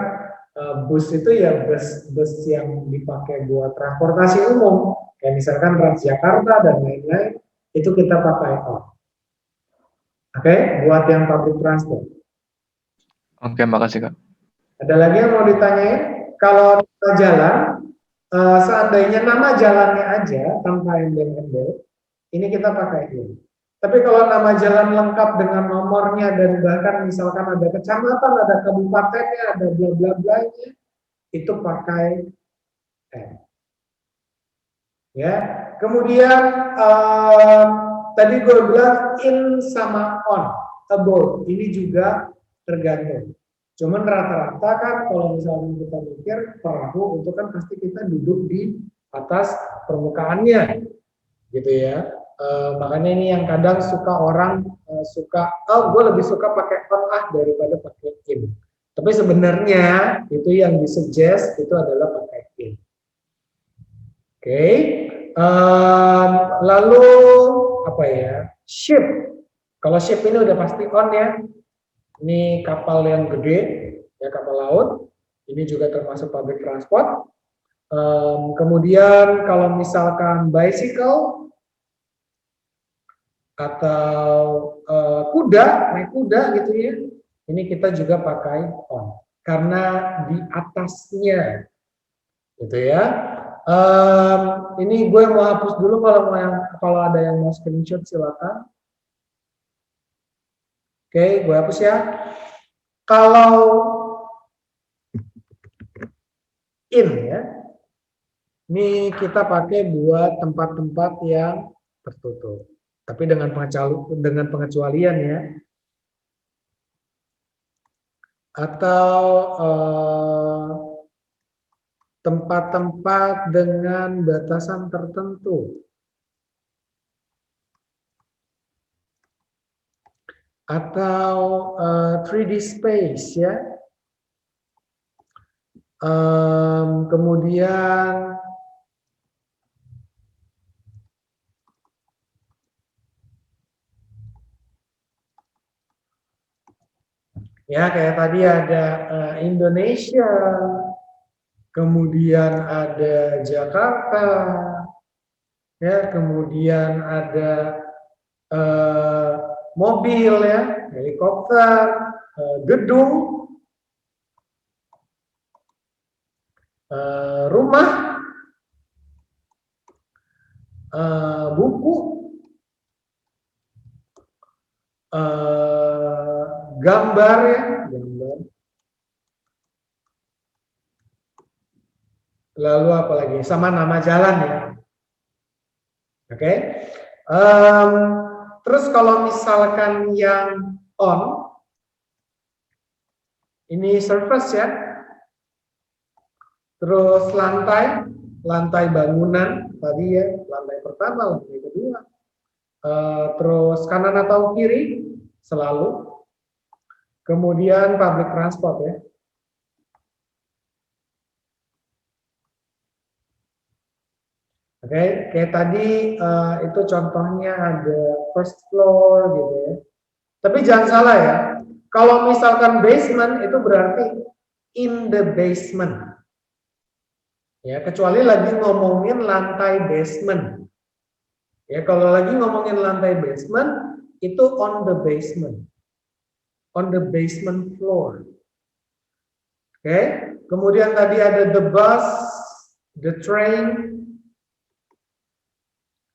bus itu ya bus yang dipakai buat transportasi umum, kayak misalkan Transjakarta dan lain-lain, itu kita pakai on. Oke, buat yang public transport. Oke, makasih Kak. Ada lagi yang mau ditanyain? Kalau jalan, seandainya nama jalannya aja tanpa embel-embel, ini kita pakai in. Tapi kalau nama jalan lengkap dengan nomornya dan bahkan misalkan ada kecamatan, ada kabupatennya, ada bla bla blanya, itu pakai n. Ya, kemudian tadi gue bilang in sama on, above, ini juga tergantung. Cuman rata-rata kan kalau misalnya kita mikir perahu itu kan pasti kita duduk di atas permukaannya, gitu ya. Makanya ini yang kadang suka orang gue lebih suka pakai on daripada pakai in. Tapi sebenarnya itu yang disuggest itu adalah pakai in. Oke. Lalu apa ya? Ship. Kalau ship ini udah pasti on ya. Ini kapal yang gede, ya kapal laut. Ini juga termasuk public transport. Kemudian kalau misalkan bicycle atau kuda, naik kuda gitu ya. Ini kita juga pakai on karena di atasnya, gitu ya. Ini gue mau hapus dulu kalau ada yang mau screenshot silakan. Oke, gue hapus ya. Kalau in ya, ini kita pakai buat tempat-tempat yang tertutup. Tapi dengan pengecualian ya. Atau tempat-tempat dengan batasan tertentu. Atau 3D space ya. Kemudian ya kayak tadi ada Indonesia, kemudian ada Jakarta, ya kemudian ada mobil ya, helikopter, gedung, rumah, buku, gambar ya, gambar. Lalu apa lagi? Sama nama jalan ya. Oke. Terus kalau misalkan yang on, ini surface ya. Terus lantai bangunan tadi ya, lantai pertama, lantai kedua. Terus kanan atau kiri selalu. Kemudian public transport ya. Oke, kayak tadi itu contohnya ada first floor gitu ya. Tapi jangan salah ya. Kalau misalkan basement itu berarti in the basement. Ya, kecuali lagi ngomongin lantai basement. Ya, kalau lagi ngomongin lantai basement itu on the basement. On the basement floor. Oke, kemudian tadi ada the bus, the train.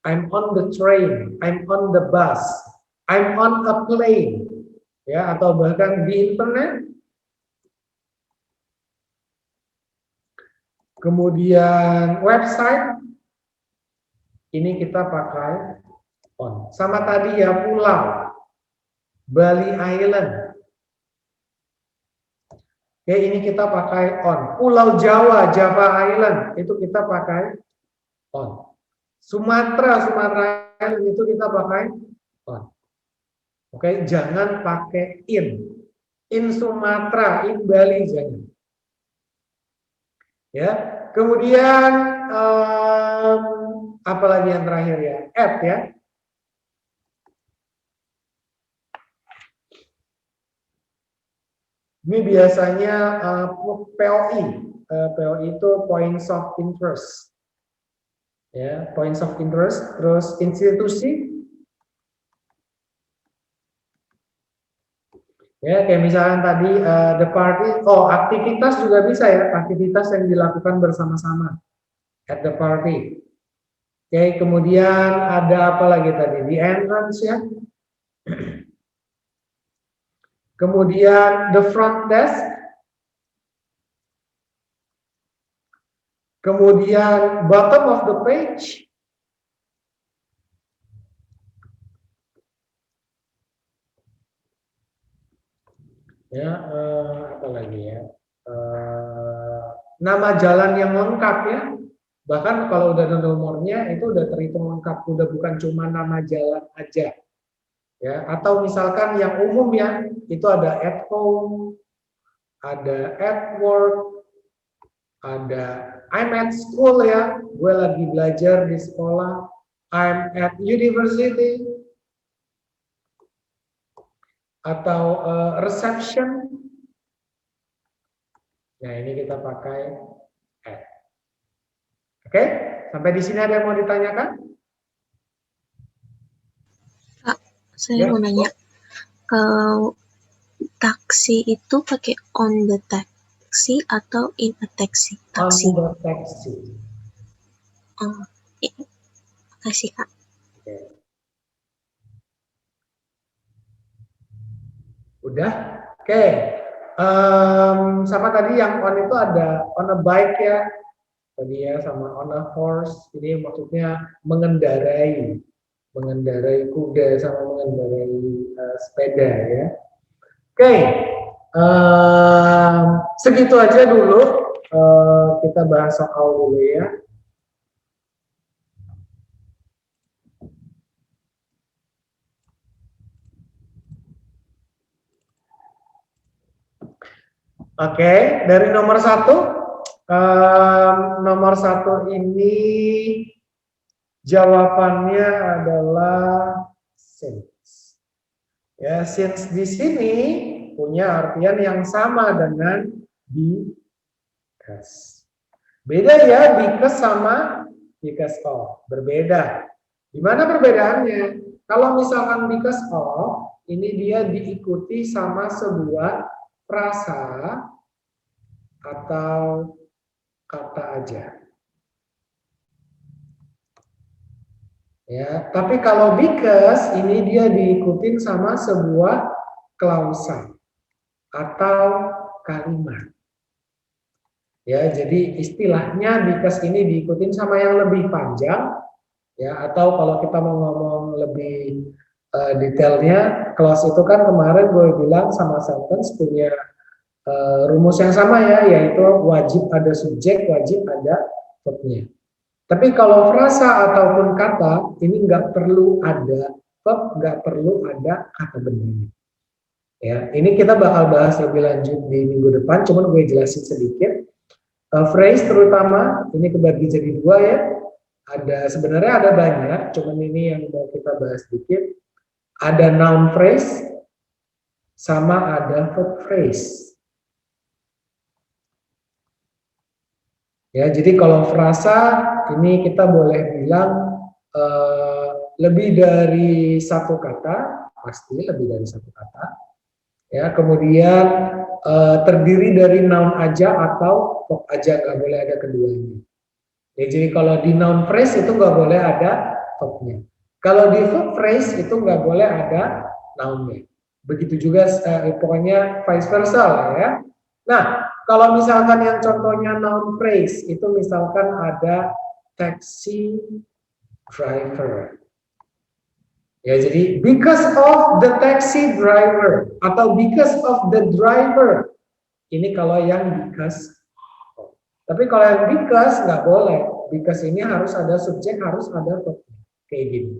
I'm on the train, I'm on the bus, I'm on a plane. Ya, atau bahkan di internet. Kemudian website, ini kita pakai on. Sama tadi ya pulau, Bali Island. Oke, ini kita pakai on. Pulau Jawa, Java Island, itu kita pakai on. Sumatera Island itu kita pakai on. Oke, jangan pakai in. In Sumatera, in Bali jangan. Ya, kemudian apalagi yang terakhir ya, at ya. Ini biasanya POI, POI itu points of interest, ya, points of interest, terus institusi, ya kayak misalnya tadi the party, aktivitas juga bisa ya, aktivitas yang dilakukan bersama-sama at the party. Oke, kemudian ada apa lagi tadi, the entrance ya. Kemudian the front desk. Kemudian bottom of the page. Ya, apa lagi ya? Nama jalan yang lengkap ya. Bahkan kalau udah ada nomornya itu udah terhitung lengkap, udah bukan cuma nama jalan aja. Ya, atau misalkan yang umum ya, itu ada at home, ada at work, ada I'm at school ya, gue lagi belajar di sekolah, I'm at university, atau reception. Nah, ini kita pakai at. Oke, sampai di sini ada yang mau ditanyakan? Saya Ya. mau nanya, kalau taksi itu pakai on the taxi atau in a taxi? On Taksi. the taxi. Oh, iya. Makasih Kak. Oke. Udah? Oke. Sama tadi yang on itu ada on a bike ya. Tadi ya, sama on a horse. Ini maksudnya mengendarai kuda sama mengendarai sepeda ya. Oke. Segitu aja dulu. Kita bahas soal dulu ya. Oke, dari nomor 1. Nomor 1 ini jawabannya adalah since. Ya, since di sini punya artian yang sama dengan because. Beda ya, because sama because of. Berbeda. Di mana perbedaannya? Kalau misalkan because of, ini dia diikuti sama sebuah frasa atau kata aja. Ya, tapi kalau because ini dia diikutin sama sebuah klausa atau kalimat. Ya, jadi istilahnya because ini diikutin sama yang lebih panjang ya, atau kalau kita mau ngomong lebih detailnya, clause itu kan kemarin gue bilang sama sentence punya rumus yang sama ya, yaitu wajib ada subjek, wajib ada verbnya. Tapi kalau frasa ataupun kata, ini nggak perlu ada verb, nggak perlu ada kata bendanya. Ya, ini kita bakal bahas lebih lanjut di minggu depan, cuman gue jelasin sedikit. Phrase terutama, ini kebagi jadi 2 ya. Sebenarnya ada banyak, cuman ini yang mau kita bahas sedikit. Ada noun phrase, sama ada verb phrase. Ya, jadi kalau frasa ini kita boleh bilang lebih dari satu kata, pasti lebih dari satu kata. Ya, kemudian terdiri dari noun aja atau verb aja, nggak boleh ada keduanya. Ya, jadi kalau di noun phrase itu nggak boleh ada verbnya. Kalau di verb phrase itu nggak boleh ada nounnya. Begitu juga pokoknya vice versa lah ya. Nah, kalau misalkan yang contohnya noun phrase itu misalkan ada taxi driver. Ya, jadi because of the taxi driver atau because of the driver. Ini kalau yang because. Tapi kalau yang because nggak boleh. Because ini harus ada subjek, harus ada verb. Kayak gini.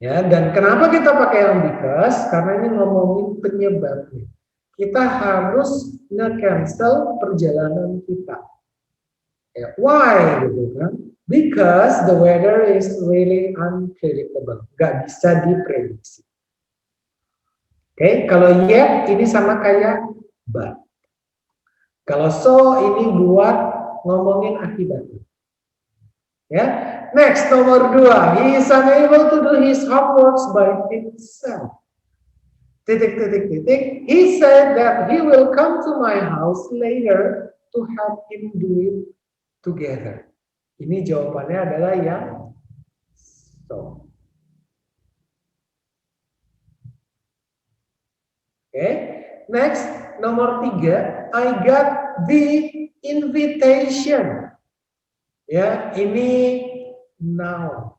Ya, dan kenapa kita pakai yang because? Karena ini ngomongin penyebabnya. Kita harus nge-cancel perjalanan kita. Ya, why gitu kan? Because the weather is really unpredictable. Gak bisa diprediksi. Oke, kalau yet ini sama kayak but. Kalau so ini buat ngomongin akibatnya. Ya, next nomor 2, he is unable to do his homeworks by himself. Titik. He said that he will come to my house later to help him do it together. Ini jawabannya adalah yang so. Oke, next nomor 3, I got the invitation. Ya, ini noun.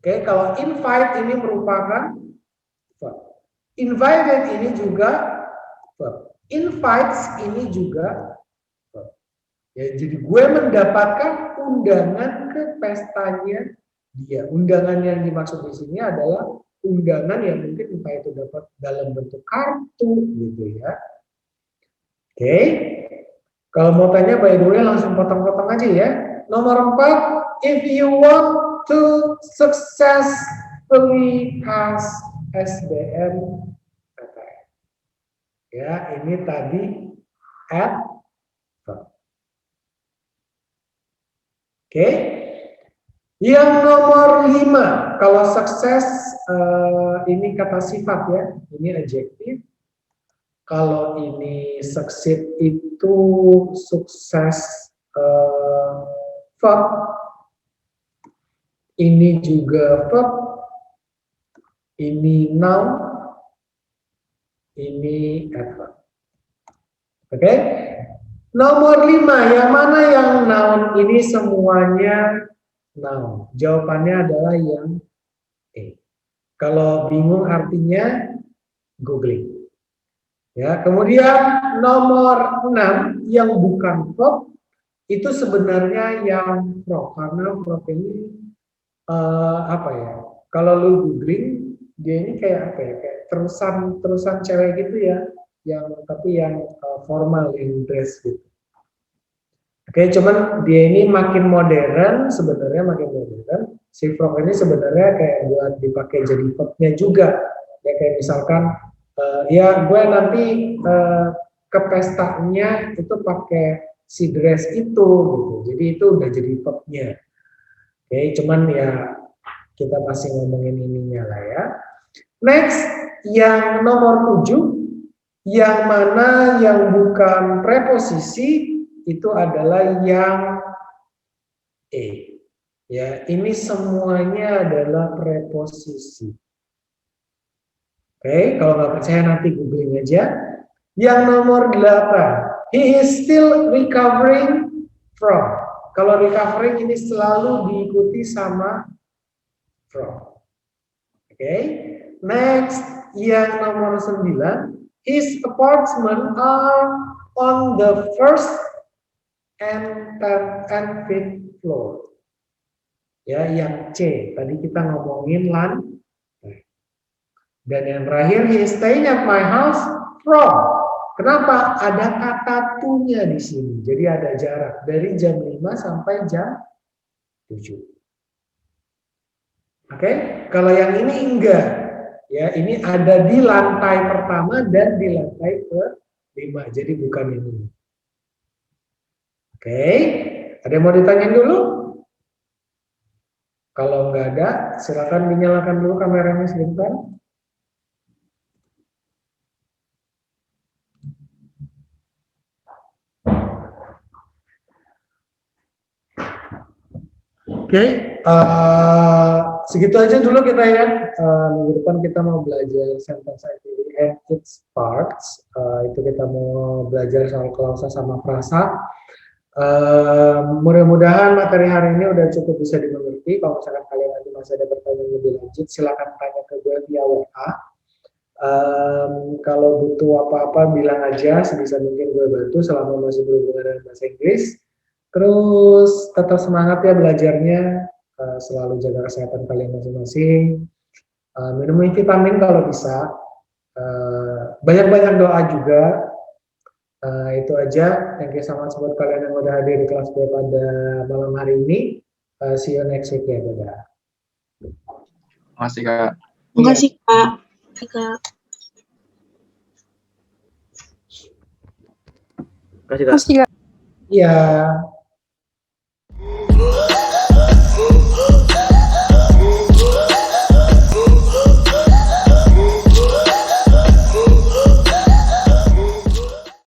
Oke, kalau invite ini merupakan verb. Invited ini juga verb. Invites ini juga verb. Ya, jadi gue mendapatkan undangan ke pestanya dia. Undangan yang dimaksud di sini adalah undangan yang mungkin entah itu dapat dalam bentuk kartu gitu ya. Oke. Kalau mau tanya by the way langsung potong-potong aja ya. Nomor 4, if you want to successfully pass SBM PTN. Ya, ini tadi at verb. Oke. Yang nomor 5, kalau sukses ini kata sifat ya, ini adjektif. Kalau ini succeed itu sukses verb. Ini juga verb. Ini noun. Ini adverb. Oke? Nomor 5, yang mana yang noun? Ini semuanya noun. Jawabannya adalah yang E. Kalau bingung artinya googling. Ya, kemudian nomor 6 yang bukan verb itu sebenarnya yang verb karena verb ini apa ya? Kalau lu googling dia ini kayak apa ya? Kayak terusan cewek gitu ya, yang tapi yang formal in dress gitu. Oke, cuman dia ini makin modern, sebenarnya makin modern. Si frog ini sebenarnya kayak buat dipakai jadi verbnya juga. Ya kayak misalkan, ya gue nanti ke pestanya itu pakai si dress itu, gitu. Jadi itu udah jadi verbnya. Oke, cuman ya kita masih ngomongin ininya lah ya. Next, yang nomor 7, yang mana yang bukan preposisi itu adalah yang E. Ya, ini semuanya adalah preposisi. Oke, kalau nggak percaya nanti googling aja. Yang nomor 8, he is still recovering from. Kalau recovering ini selalu diikuti sama from. Oke, next yang nomor 9, his apartment are on the first and 5th floor. Ya, yang C. Tadi kita ngomongin lantai. Dan yang terakhir, he is staying at my house from. Kenapa? Ada kata to-nya di sini. Jadi ada jarak dari jam 5 sampai jam 7. Oke? Kalau yang ini enggak. Ya, ini ada di lantai pertama dan di lantai ke-5. Jadi bukan ini. Oke, ada yang mau ditanyain dulu? Kalau nggak ada, silakan dinyalakan dulu kameranya sebentar. Oke, segitu aja dulu kita ya. Minggu depan kita mau belajar sentence activity and its parts. Itu kita mau belajar soal klausa sama frasa. Mudah-mudahan materi hari ini udah cukup bisa dimengerti. Kalau misalkan kalian nanti masih ada pertanyaan lebih lanjut, silakan tanya ke gue via WA. Kalau butuh apa-apa bilang aja, sebisa mungkin gue bantu selama masih berhubungan dengan bahasa Inggris. Terus tetap semangat ya belajarnya, selalu jaga kesehatan kalian masing-masing. Minum vitamin kalau bisa. Banyak-banyak doa juga. Itu aja. Thank you so much buat kalian yang udah hadir di kelas gue pada malam hari ini. See you next week ya, dadah. Makasih Kak. Makasih Kak. Kak. Kasih Kak. Terus juga Iya.